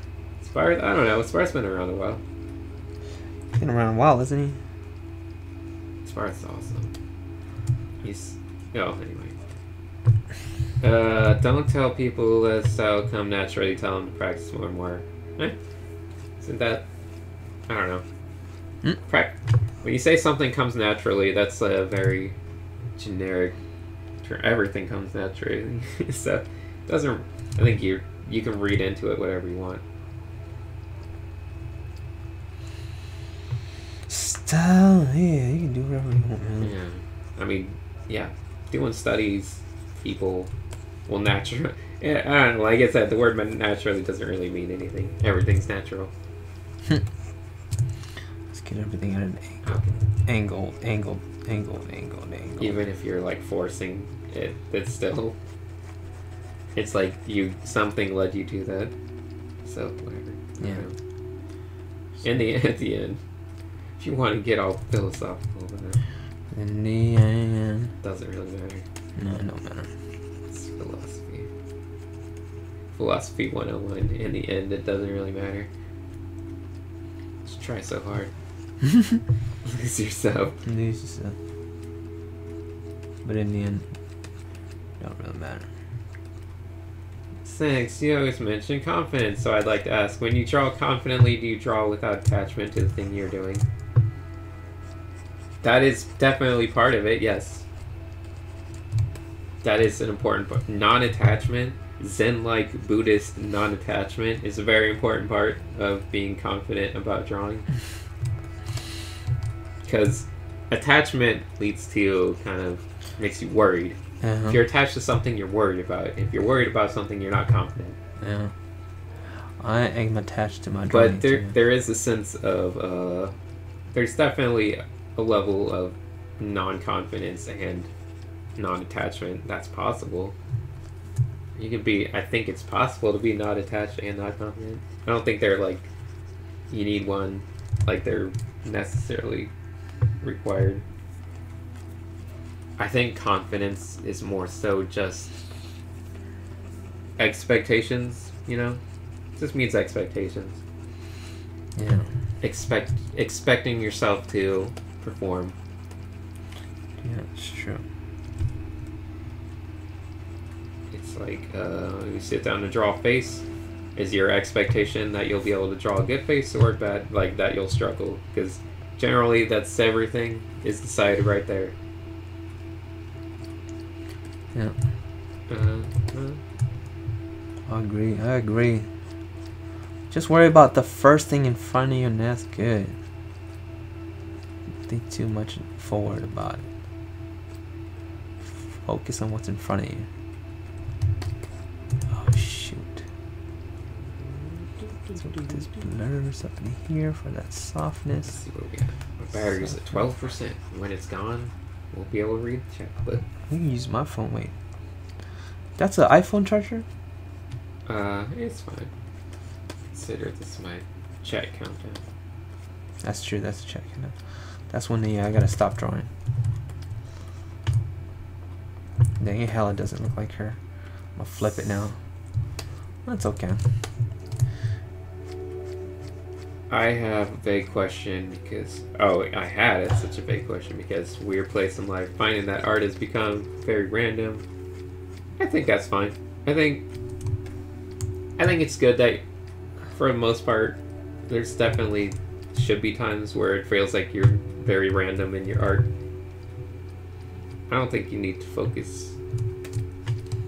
Sparth, I don't know. Sparth's been around a while. He's been around a while, isn't he? Sparth's awesome. Anyway. Don't tell people that style come naturally. Tell them to practice more and more. Isn't that? I don't know. When you say something comes naturally, that's a very generic term. Everything comes naturally. So it doesn't. I think you can read into it whatever you want. Style, yeah, you can do whatever you want, man. Yeah, I mean, yeah, doing studies, people will naturally. Yeah, I don't know. Like I said, the word naturally doesn't really mean anything. Everything's natural. Let's get everything at an angle. Even if you're, like, forcing it, it's still. It's like something led you to that. So whatever. Yeah. At the end. If you want to get all philosophical about it. In the end. Doesn't really matter. No, it don't matter. It's philosophy. Philosophy 101. In the end, it doesn't really matter. Just try so hard. Lose yourself. But in the end, it don't really matter. Thanks. You always mention confidence, so I'd like to ask, when you draw confidently, do you draw without attachment to the thing you're doing? That is definitely part of it, yes. That is an important part. Non-attachment, Zen-like Buddhist non-attachment is a very important part of being confident about drawing. Because attachment leads to makes you worried. Uh-huh. If you're attached to something, you're worried about it. If you're worried about something, you're not confident. Yeah. I am attached to my drawing. But there is a sense of there's definitely a level of non-confidence and non-attachment that's possible. You can be. I think it's possible to be not attached and not confident. I don't think they're like you need one, like they're necessarily required. I think confidence is more so just expectations, you know? It just means expectations. Yeah. Expecting yourself to perform. Yeah, it's true. It's like you sit down to draw a face. Is your expectation that you'll be able to draw a good face or bad, like that you'll struggle? Because generally, that's everything is decided right there. Yeah. I agree. Just worry about the first thing in front of you, and that's good. Don't think too much forward about it. Focus on what's in front of you. Oh shoot. Let's put this blurs up in here for that softness. Let's see what we got. My battery's at 12%. When it's gone, we'll be able to read the chat. But I can use my phone. Wait. That's an iPhone charger? it's fine. Consider this my chat countdown. That's true, that's a check. That's when I gotta stop drawing. Dang it, hell, it doesn't look like her. I'm gonna flip it now. That's okay. I have a vague question because... Oh, I had it, such a vague question because weird place in life. Finding that art has become very random. I think that's fine. I think it's good that, for the most part, there's definitely should be times where it feels like you're very random in your art. I don't think you need to focus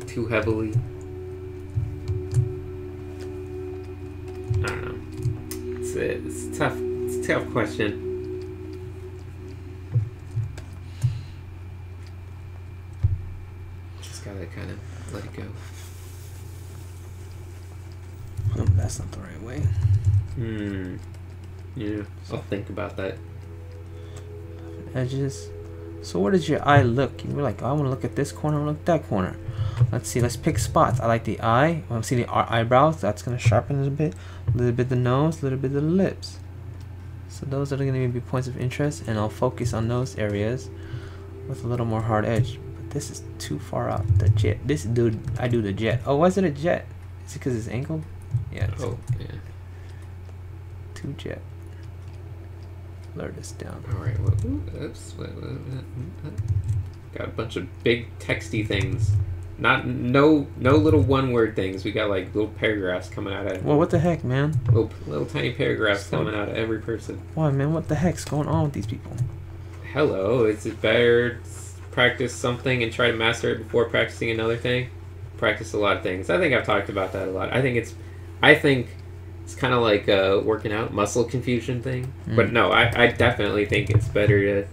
too heavily. I don't know. It's tough. It's a tough question. Just gotta kind of let it go. Oh, that's not the right way. Yeah, I'll think about that. Edges. So where does your eye look? You were like, oh, I want to look at this corner, I want to look at that corner. Let's see, let's pick spots. I like the eye. I want to see the eyebrows. That's going to sharpen a little bit the nose, a little bit the lips. So those are going to be points of interest, and I'll focus on those areas with a little more hard edge. But this is too far out. The jet. This dude, I do the jet. Oh, why is it a jet? Is it because it's angled? Yeah. Oh, yeah. Two jet. Blur this down. Alright, oops. Got a bunch of big texty things. No little one-word things. We got like little paragraphs coming out of. Well, what the heck, man? Little tiny paragraphs coming out of every person. Why, man? What the heck's going on with these people? Hello, is it better to practice something and try to master it before practicing another thing? Practice a lot of things. I think I've talked about that a lot. I think it's kind of like a working out muscle confusion thing. But no, I definitely think it's better to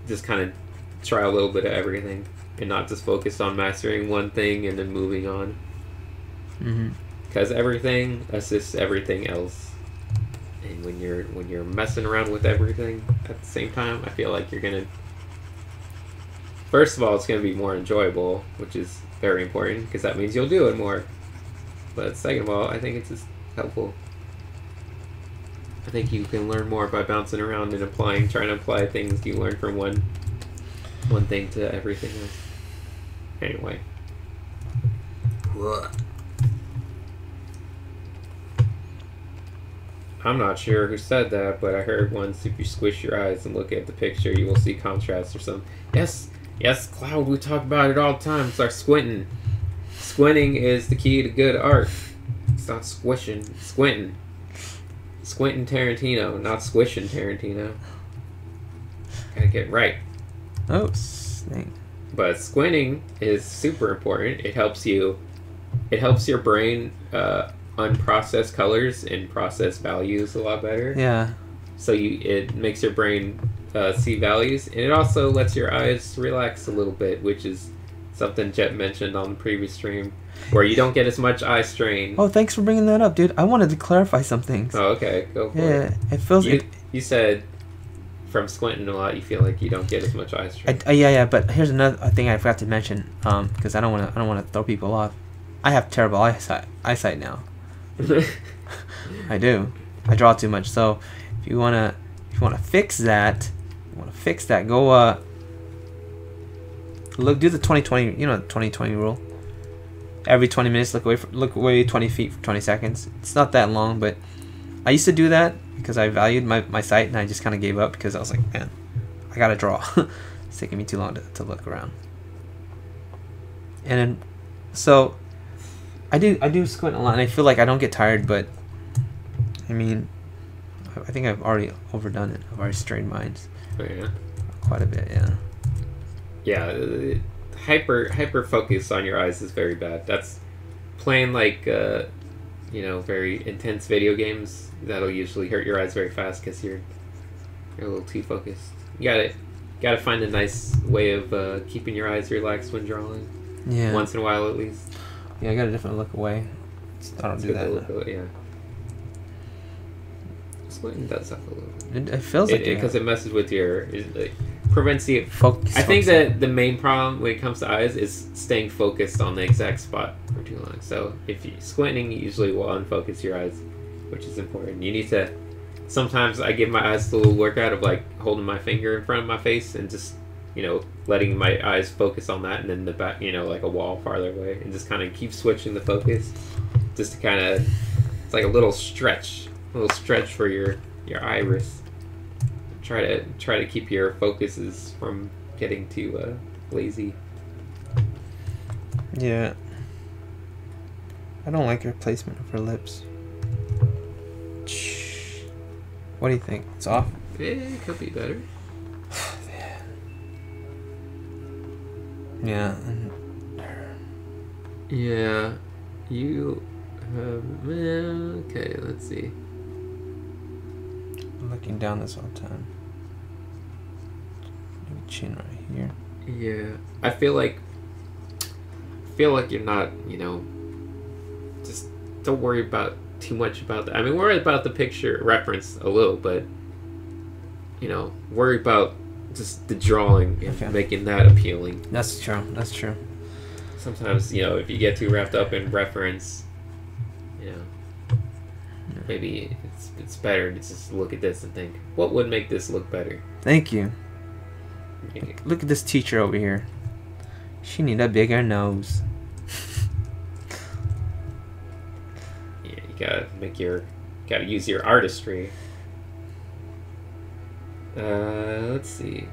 just kind of try a little bit of everything and not just focus on mastering one thing and then moving on. Because everything assists everything else. And when you're messing around with everything at the same time, I feel like you're gonna... First of all, it's gonna be more enjoyable, which is very important because that means you'll do it more. But second of all, I think it's just helpful. I think you can learn more by bouncing around and trying to apply things you learn from one thing to everything else. Anyway. I'm not sure who said that, but I heard once if you squish your eyes and look at the picture, you will see contrast or something. Yes, Cloud, we talk about it all the time. It's like squinting. Squinting is the key to good art. It's not squishing, it's squinting. Squinting Tarantino, not squishing Tarantino. Gotta get right. Oh, snake. But squinting is super important. It helps your brain unprocess colors and process values a lot better. Yeah. So it makes your brain see values, and it also lets your eyes relax a little bit, which is something Jet mentioned on the previous stream, where you don't get as much eye strain. Oh, thanks for bringing that up, dude. I wanted to clarify some things. Oh, okay, go for it. Yeah, it feels. You said from squinting a lot, you feel like you don't get as much eye strain. Yeah, but here's another thing I forgot to mention. Because I don't want to throw people off. I have terrible eyesight now. I do. I draw too much. So if you wanna fix that, go do the 20/20. You know the 20/20 rule. Every 20 minutes, look away 20 feet for 20 seconds. It's not that long, but I used to do that because I valued my sight, and I just kind of gave up because I was like, man, I gotta draw. It's taking me too long to look around. And then, so I do squint a lot, and I feel like I don't get tired, but I mean, I think I've already overdone it. I've already strained mine Oh, yeah. quite a bit. Yeah. Yeah. Hyper focus on your eyes is very bad. That's playing like very intense video games. That'll usually hurt your eyes very fast because you're a little too focused. You gotta find a nice way of keeping your eyes relaxed when drawing. Yeah. Once in a while, at least. Yeah, I got a different look away. I don't do that. Yeah. Squinting does suck a little bit. It feels like because it messes with it prevents the focus. I think that the main problem when it comes to eyes is staying focused on the exact spot for too long. So if you squinting, you usually will unfocus your eyes, which is important. You need to. Sometimes I give my eyes a little workout of like holding my finger in front of my face and just letting my eyes focus on that, and then the back, like a wall farther away, and just kind of keep switching the focus, just to kind of. It's like a little stretch for your iris. Try to keep your focuses from getting too lazy. Yeah. I don't like your placement of her lips. What do you think? It's off? It could be better. Yeah. Yeah. You have... Okay, let's see. I'm looking down this whole time. Maybe chin right here. Yeah. I feel like you're not, just don't worry about too much about that. I mean, worry about the picture reference a little, but worry about just the drawing and making that appealing. That's true. Sometimes, if you get too wrapped up in reference, maybe it's better to just look at this and think, what would make this look better? Thank you. Look at this teacher over here. She need a bigger nose. You gotta use your artistry. Let's see.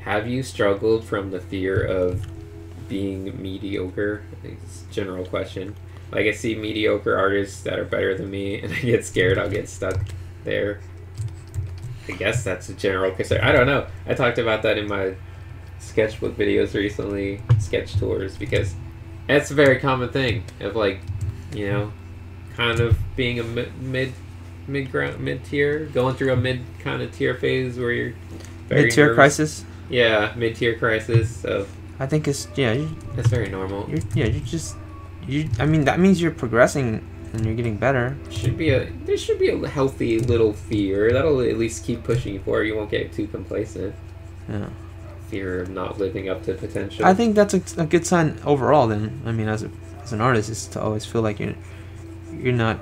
Have you struggled from the fear of being mediocre? I think it's a general question. Like, I see mediocre artists that are better than me, and I get scared I'll get stuck there. I guess that's a general concern. I don't know. I talked about that in my sketchbook videos recently, sketch tours, because that's a very common thing of, like, kind of being a mid-tier, going through a mid kind of tier phase where you're very mid-tier nervous. crisis? Yeah, mid-tier crisis. So I think it's, that's very normal. I mean, that means you're progressing and you're getting better. There should be a healthy little fear that'll at least keep pushing you forward. You won't get too complacent. Yeah. Fear of not living up to potential. I think that's a good sign overall. Then, I mean, as an artist, is to always feel like you're not,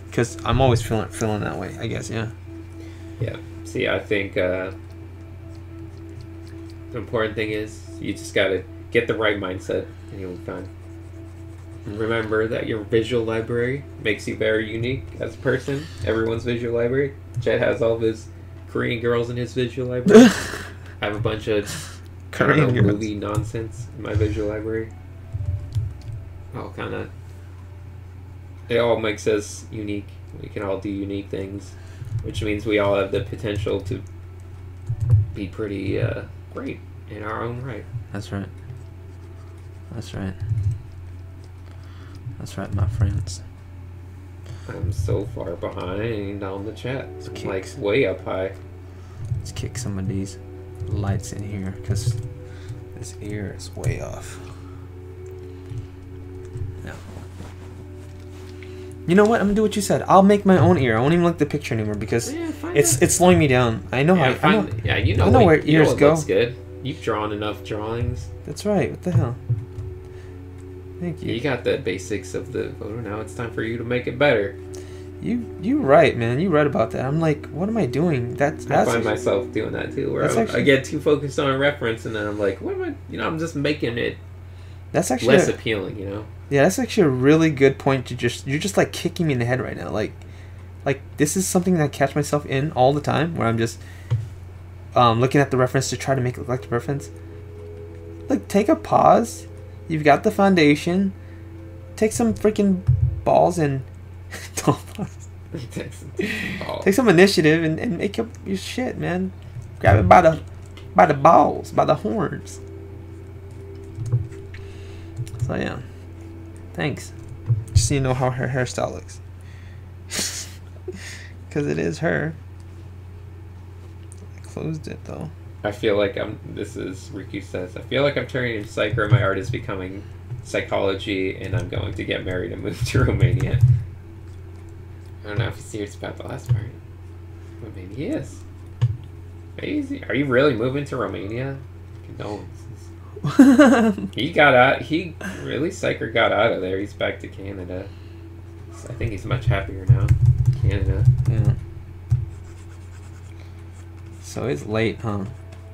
because I'm always feeling that way. I guess, yeah. Yeah. See, I think the important thing is you just gotta get the right mindset, and you'll be fine. Remember that your visual library makes you very unique as a person. Everyone's visual library. Jed has all of his Korean girls in his visual library. I have a bunch of Korean girls. movie nonsense in my visual library. All kind of. It all makes us unique. We can all do unique things, which means we all have the potential to be pretty great in our own right. That's right. That's right, my friends. I'm so far behind on the chat. I'm like Kicks. way up high. Let's kick some of these lights in here because this ear is way off. Yeah. You know what? I'm gonna do what you said. I'll make my own ear. I won't even look at the picture anymore because it's slowing me down. I know how. You know where ears go. Looks good. You've drawn enough drawings. That's right. What the hell? Thank you. You got the basics of the photo. Now it's time for you to make it better. You right, man. You right about that. I'm like, what am I doing? That's I find myself doing that too, where I get too focused on a reference, and then I'm like, what am I? You know, I'm just making it. That's actually less appealing, you know. Yeah, that's actually a really good point. You're just like kicking me in the head right now. Like this is something that I catch myself in all the time, where I'm just looking at the reference to try to make it look like the reference. Like, take a pause. You've got the foundation. Take some freaking balls and take some initiative and make up your shit, man. Grab it by the balls, by the horns. So yeah, thanks. Just so you know how her hairstyle looks, because it is her. I closed it though. I feel like this is Riku says. I feel like I'm turning into psycho. My art is becoming psychology, and I'm going to get married and move to Romania. I don't know if he's serious about the last part. But maybe he is. Amazing. Are you really moving to Romania? Condolences. He got out. He really psycho got out of there. He's back to Canada. I think he's much happier now. Canada. Yeah. So it's late, huh?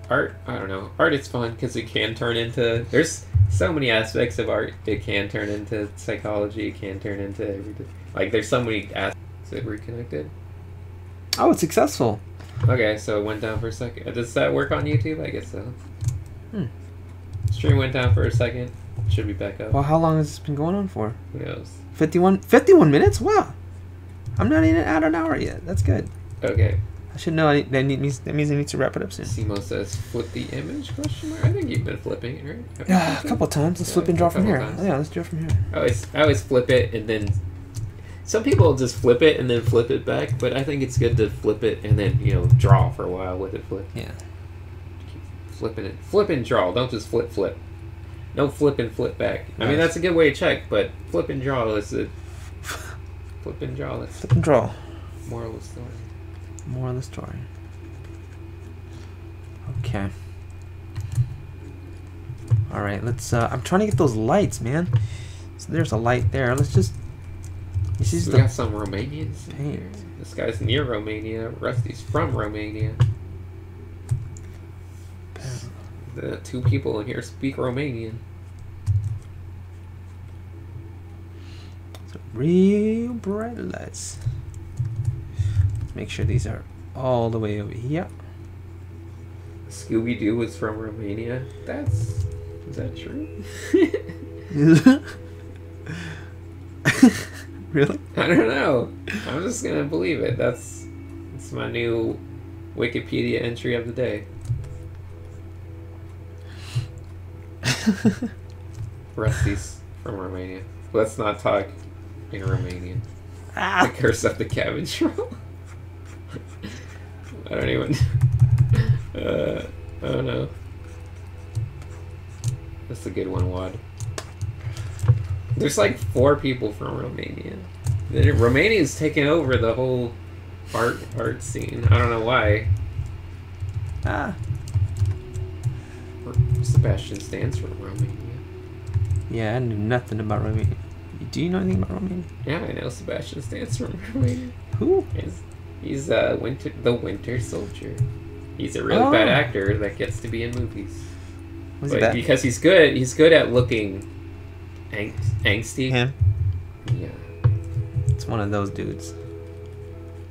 Art, I don't know. Art is fun because it can turn into... There's so many aspects of art. It can turn into psychology. It can turn into everything. Like, there's so many aspects that reconnected. Oh, it's successful. Okay, so it went down for a second. Does that work on YouTube? I guess so. Stream went down for a second. Should be back up. Well, how long has this been going on for? Who knows? 51 minutes? Wow. I'm not even at an hour yet. That's good. Okay. I should know that means I need to wrap it up soon. Simo says, flip the image, question mark? I think you've been flipping it, right? Yeah, a couple of times. Let's flip and draw from here. Times. Yeah, let's draw from here. I always flip it, and then... Some people just flip it and then flip it back, but I think it's good to flip it and then, you know, draw for a while with it flipped. Yeah. Keep flipping it. Flip and draw. Don't just flip. No flip and flip back. I mean, that's a good way to check, but flip and draw is it. Flip and draw. That's flip and draw. Moral of the story. Moral of the story. Okay. Alright, let's, I'm trying to get those lights, man. So there's a light there. Let's just... We got some Romanians in here. This guy's near Romania. Rusty's from Romania. The two people in here speak Romanian. So real bright lights. Let's make sure these are all the way over here. Scooby-Doo was from Romania. Is that true? Really? I don't know. I'm just gonna believe it. That's my new Wikipedia entry of the day. Rusty's from Romania. Let's not talk in Romanian. The curse of the cabbage roll. I don't even... I don't know. That's a good one, Wad. There's like 4 people from Romania. Romania's taking over the whole art scene. I don't know why. Sebastian stands for Romania. Yeah, I knew nothing about Romania. Do you know anything about Romania? Yeah, I know Sebastian stands for Romania. Who? He's the Winter Soldier. He's a really bad actor that gets to be in movies. But because he's good at looking angsty. Him? Yeah. It's one of those dudes.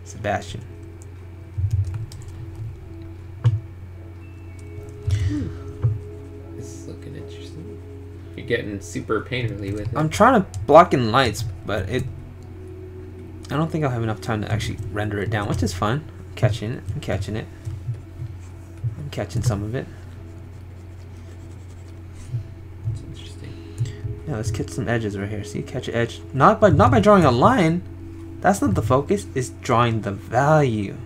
Sebastian. This is looking interesting. You're getting super painterly with it. I'm trying to block in lights, but I don't think I'll have enough time to actually render it down, which is fine. I'm catching it. I'm catching some of it. Yeah, let's catch some edges right here. See, catch an edge. Not by drawing a line. That's not the focus. It's drawing the value.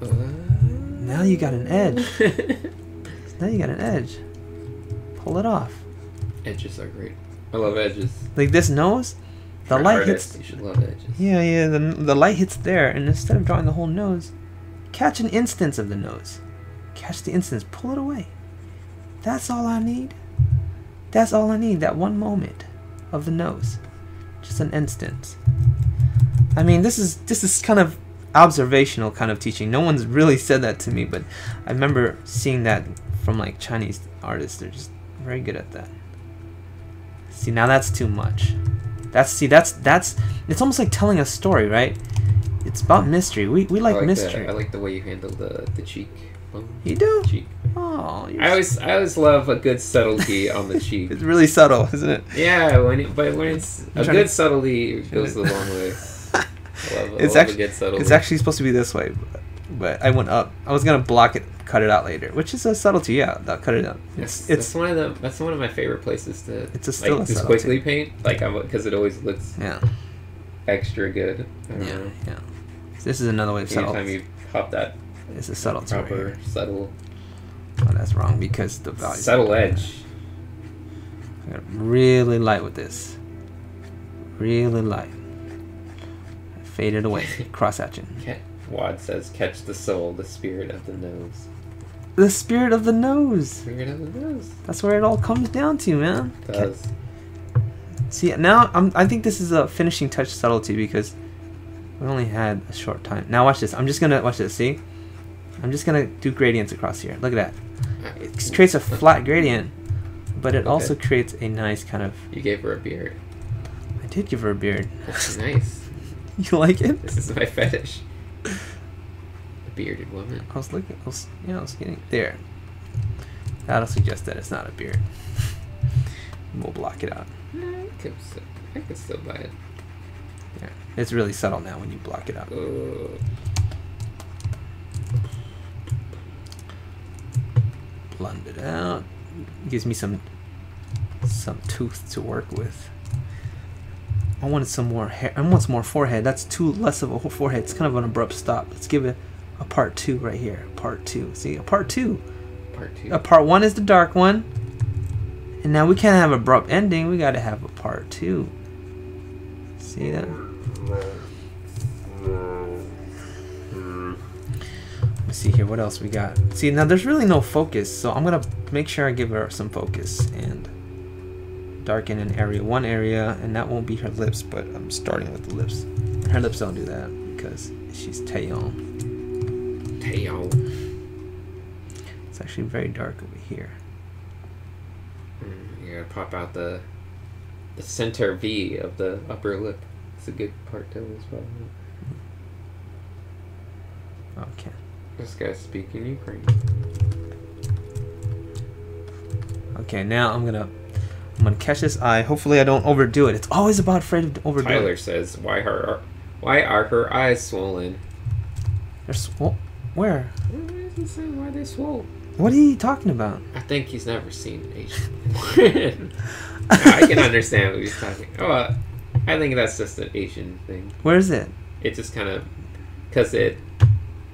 Now you got an edge. Pull it off. Edges are great. I love edges. Like this nose, the light hits. You should love edges. Yeah. The light hits there, and instead of drawing the whole nose, catch an instance of the nose. Catch the instance. Pull it away. That's all I need. That one moment of the nose. Just an instance. I mean, this is kind of observational kind of teaching. No one's really said that to me, but I remember seeing that from like Chinese artists. They're just very good at that. See, now that's too much. That's it's almost like telling a story, right? It's about mystery. We like mystery. I like the way you handle the cheek. You do? Cheek. Oh, I always love a good subtlety on the cheek. It's really subtle, isn't it? Yeah, when it's a good subtlety goes a long way. I love a good subtlety. It's actually supposed to be this way, but I went up. I was gonna block it, cut it out later, which is a subtlety. Yeah, I'll cut it out. That's one of my favorite places to. It's still like, just quickly paint, like because it always looks extra good. Yeah. So this is another way of subtlety. Anytime you pop that. It's a subtle proper right subtle. Oh, that's wrong because the value. Subtle edge. I got really light with this. Really light. Fade it away. Cross hatching. Wad says, "Catch the soul, the spirit of the nose." The spirit of the nose. Spirit of the nose. That's where it all comes down to, man. It does. See, now I think this is a finishing touch subtlety because we only had a short time. Now watch this. I'm just gonna watch this. See, I'm just gonna do gradients across here. Look at that. It creates a flat gradient, but it also creates a nice kind of. You gave her a beard. I did give her a beard. That's nice. You like it? This is my fetish. A bearded woman. I was getting there. That'll suggest that it's not a beard. We'll block it out. I could still buy it. Yeah, it's really subtle now when you block it out. Blend it out. Gives me some tooth to work with. I wanted some more hair. I want some more forehead. That's too less of a forehead. It's kind of an abrupt stop. Let's give it a part 2 right here. Part 2. See, a part 2. Part 2. A part 1 is the dark one. And now we can't have an abrupt ending. We got to have a part 2. See that? Let's see here. What else we got? See, now there's really no focus. So I'm going to make sure I give her some focus. And darken an area, one area, and that won't be her lips, but I'm starting with the lips. Her lips don't do that because she's Taeyong. It's actually very dark over here. You gotta pop out the center V of the upper lip. It's a good part to as well. Okay. This guy's speaking Ukrainian. Okay, now I'm gonna catch this eye. Hopefully I don't overdo it. It's always about afraid of overdoing it. Tyler says, why are her eyes swollen? They're swollen? Where? Why is he saying why they swole? What are you talking about? I think he's never seen Asian. I can understand what he's talking. Oh, I think that's just an Asian thing. Where is it? It just kind of, because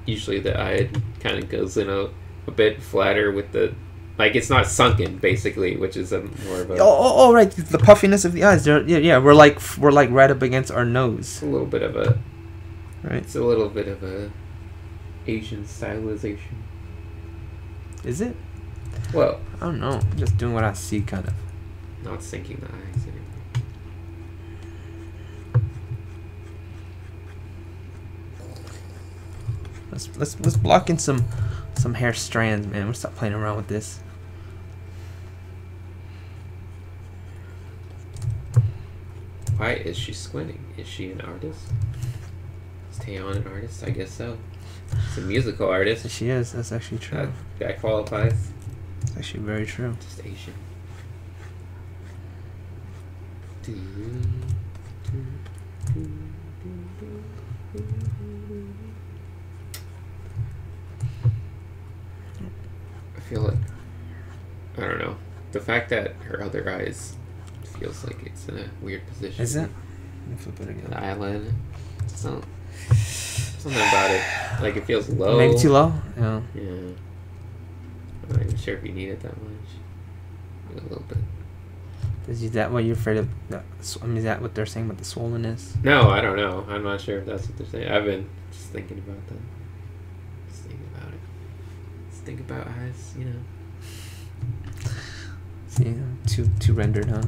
usually the eye kind of goes in a bit flatter with the, like it's not sunken basically, which is more of a. Oh, right, the puffiness of the eyes. Yeah, we're like right up against our nose. It's a little bit of a. Right. It's a little bit of a Asian stylization. Is it? Well, I don't know. I'm just doing what I see, kind of. Not sinking the eyes anymore. Let's block in some hair strands, man. We'll stop playing around with this. Why is she squinting? Is she an artist? Is Taeyeon an artist? I guess so. She's a musical artist. She is. That's actually true. That qualifies. It's actually very true. Just Asian. I feel like, I don't know, the fact that her other eyes feels like it's in a weird position. Is it? Let me flip it again. The eyelid. Something about it. Like it feels low. Maybe too low? Yeah. Yeah. I'm not even sure if you need it that much. A little bit. Is that what you're afraid of? I mean, is that what they're saying about the swollenness? No, I don't know. I'm not sure if that's what they're saying. I've been just thinking about that. Just thinking about it. Just think about eyes, you know. See, too rendered, huh?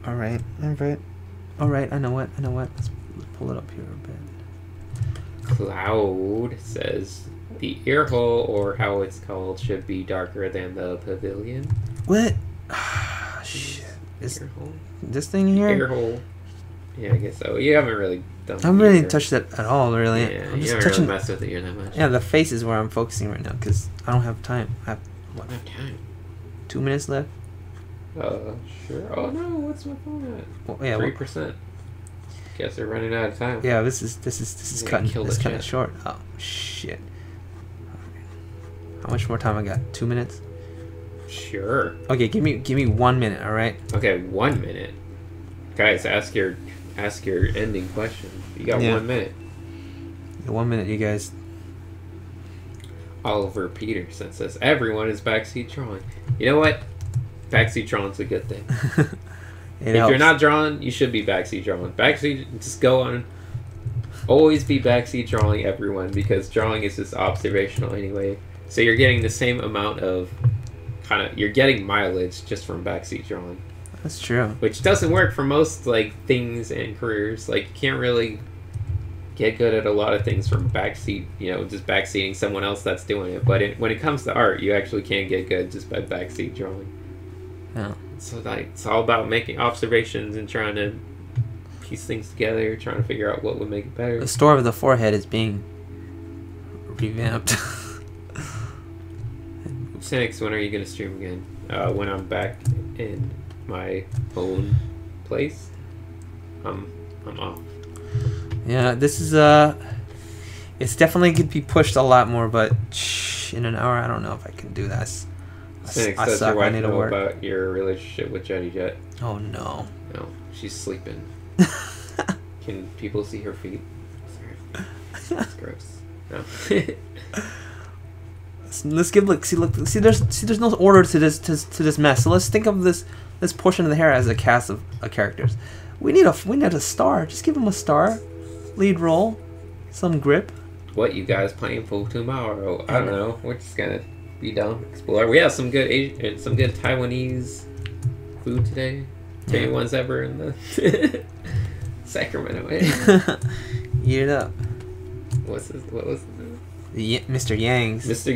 All right. All right, I know what. Let's pull it up here a bit. Cloud says the ear hole, or how it's called, should be darker than the pavilion. What? Shit. Ear hole. This thing here? Ear hole. Yeah, I guess so. You haven't really done. I haven't really touched it at all, really. Yeah, I'm you just haven't touching. really messed with the ear that much. Yeah, the face is where I'm focusing right now because I don't have time. I have what? I don't have time. 2 minutes left. Sure. Oh no, what's my phone at? Well, yeah. 3%. Guess they're running out of time. Yeah, this is Yeah, cutting kill this the cutting chat. short. Oh shit. How much more time I got? 2 minutes. Sure. Okay, give me 1 minute. All right. Okay, 1 minute. Guys, ask your ending question. You got Yeah. 1 minute. 1 minute, you guys. Oliver Peterson says everyone is backseat drawing. You know what? Backseat drawing's a good thing. It If helps. you're not drawing, you should be backseat drawing. Backseat, just go on. Always be backseat drawing, everyone, because drawing is just observational anyway. So you're getting the same amount of you're getting mileage just from backseat drawing, That's true. which doesn't work for most things and careers. Like you can't really get good at a lot of things from backseat, just backseating someone else that's doing it. But when it comes to art, you actually can get good just by backseat drawing. Yeah. So it's all about making observations and trying to piece things together, trying to figure out what would make it better. The story of the forehead is being revamped. Cynics, when are you gonna stream again? When I'm back in my own place. I'm off. Yeah, this is it's definitely could be pushed a lot more, but in an hour I don't know if I can do that. Cynics, I does your suck. I wife need to know work. about your relationship with Jetty Jet? Oh no. No, she's sleeping. Can people see her feet? Sorry. That's gross. No. Let's give look. See. There's no order to this mess. So let's think of this portion of the hair as a cast of characters. We need a star. Just give him a star, lead role, some grip. What you guys playing for tomorrow? I don't know. We're just gonna be down, explore. We have some good Taiwanese food today. Favorite ones ever in the Sacramento area. Eat it up. What was his name? Mr. Yang's. Mr.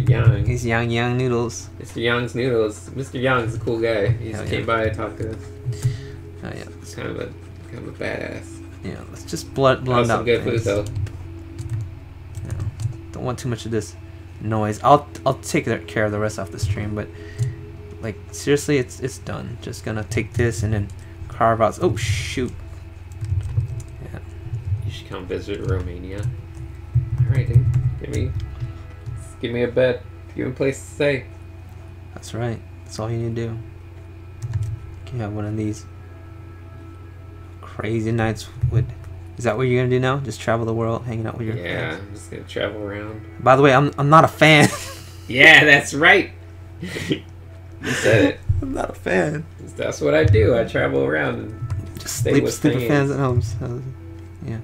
Yang. He's Yang Noodles. Mr. Yang's noodles. Mr. Yang's a cool guy. He just Hell came yeah. by and talked to us. Oh yeah. He's kind of a badass. Yeah. Let's just blend That was out some good food things. though. Yeah. Don't want too much of this noise. I'll take care of the rest off the stream, but like seriously, it's done. Just gonna take this and then carve out. Oh shoot. Yeah. You should come visit Romania. Alright, dude. Give me a bed. Give me a place to stay. That's right. That's all you need to do. Can you have one of these crazy nights with? Is that what you're gonna do now? Just travel the world, hanging out with your Yeah, friends? I'm just gonna travel around. By the way, I'm not a fan. Yeah, that's right. You said it. I'm not a fan. That's what I do. I travel around and Just stay sleep with with fans at home. So, yeah.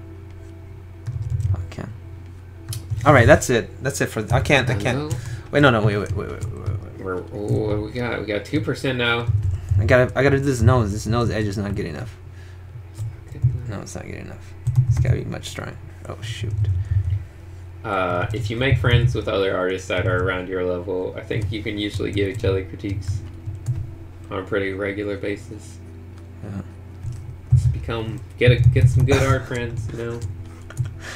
Okay. All right, that's it. That's it for. I can't. Wait, no. Wait. We got 2% now. I gotta do this nose. This nose edge is not good enough. No, it's not good enough. It's gotta be much stronger. Oh shoot. If you make friends with other artists that are around your level, I think you can usually give each other critiques on a pretty regular basis. Yeah. Just get some good art friends,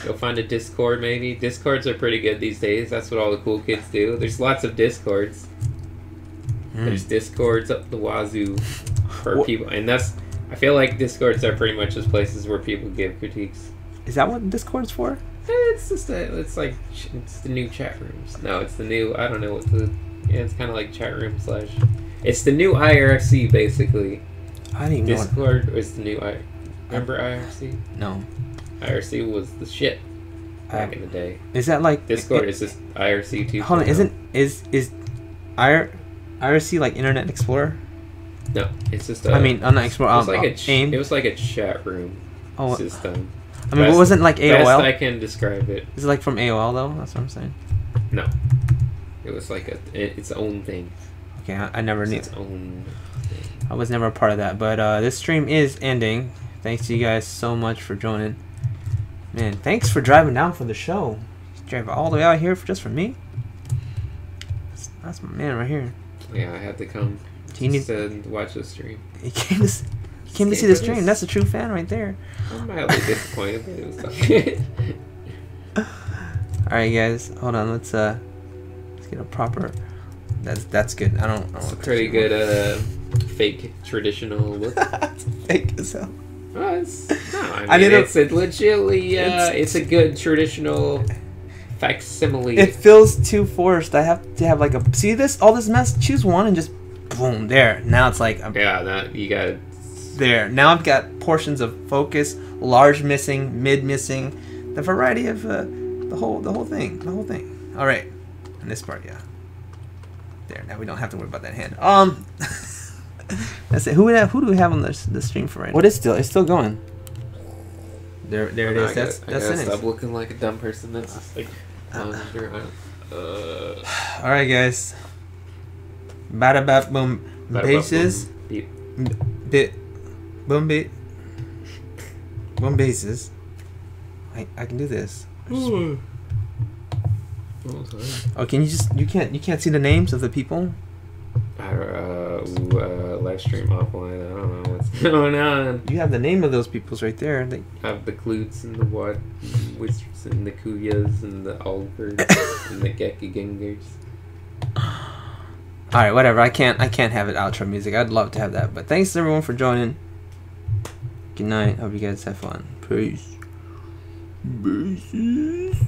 Go find a Discord maybe. Discords are pretty good these days. That's what all the cool kids do. There's lots of Discords. There's Discords up the wazoo for people, and I feel like Discords are pretty much just places where people give critiques. Is that what Discord's for? It's the new chat rooms. No, it's the new, I don't know what it's kind of like chat room / it's the new IRC basically. I didn't even know. Discord is the new remember IRC? No. IRC was the shit back in the day. Is that like Discord is just IRC 2.0. Hold on, is IRC like Internet Explorer? No, it's just I mean, not Explorer. AIM. It was like a chat room system. I mean, what wasn't like AOL? Best I can describe it. Is it like from AOL though? That's what I'm saying. No, it was like its own thing. Okay, I never knew. Its own thing. I was never a part of that. But this stream is ending. Thanks to you guys so much for joining. Man, thanks for driving down for the show. Drive all the way out here just for me. That's my man right here. Yeah, I had to come to watch the stream. He came to see the stream. That's a true fan right there. I'm mildly disappointed, but it was okay. Alright guys, hold on, let's get a proper. That's good. I don't it's a pretty good fake traditional look. Fake as hell. It's a legitimately it's a good traditional facsimile. It feels too forced. I have to have like a see this all this mess. Choose one and just boom there. Now it's like now you got there. Now I've got portions of focus, large missing, mid missing, the variety of the whole thing. All right, and this part, yeah. There. Now we don't have to worry about that hand. That's it. Who do we have on the stream for right now? What is still? It's still going. There it is. That's it. Stop looking like a dumb person. That's just like. All right, guys. Bada bap boom. Bases. Bit. Boom beat. Boom bases. I can do this. Oh, can you can't see the names of the people? Live stream offline. I don't know what's going on. You have the name of those peoples right there. I have the Klutes and the Wizards and the Kuyas and the Albers and the Gekigengers. Alright, whatever. I can't have it outro music. I'd love to have that. But thanks everyone for joining. Good night. Hope you guys have fun. Peace. Peace.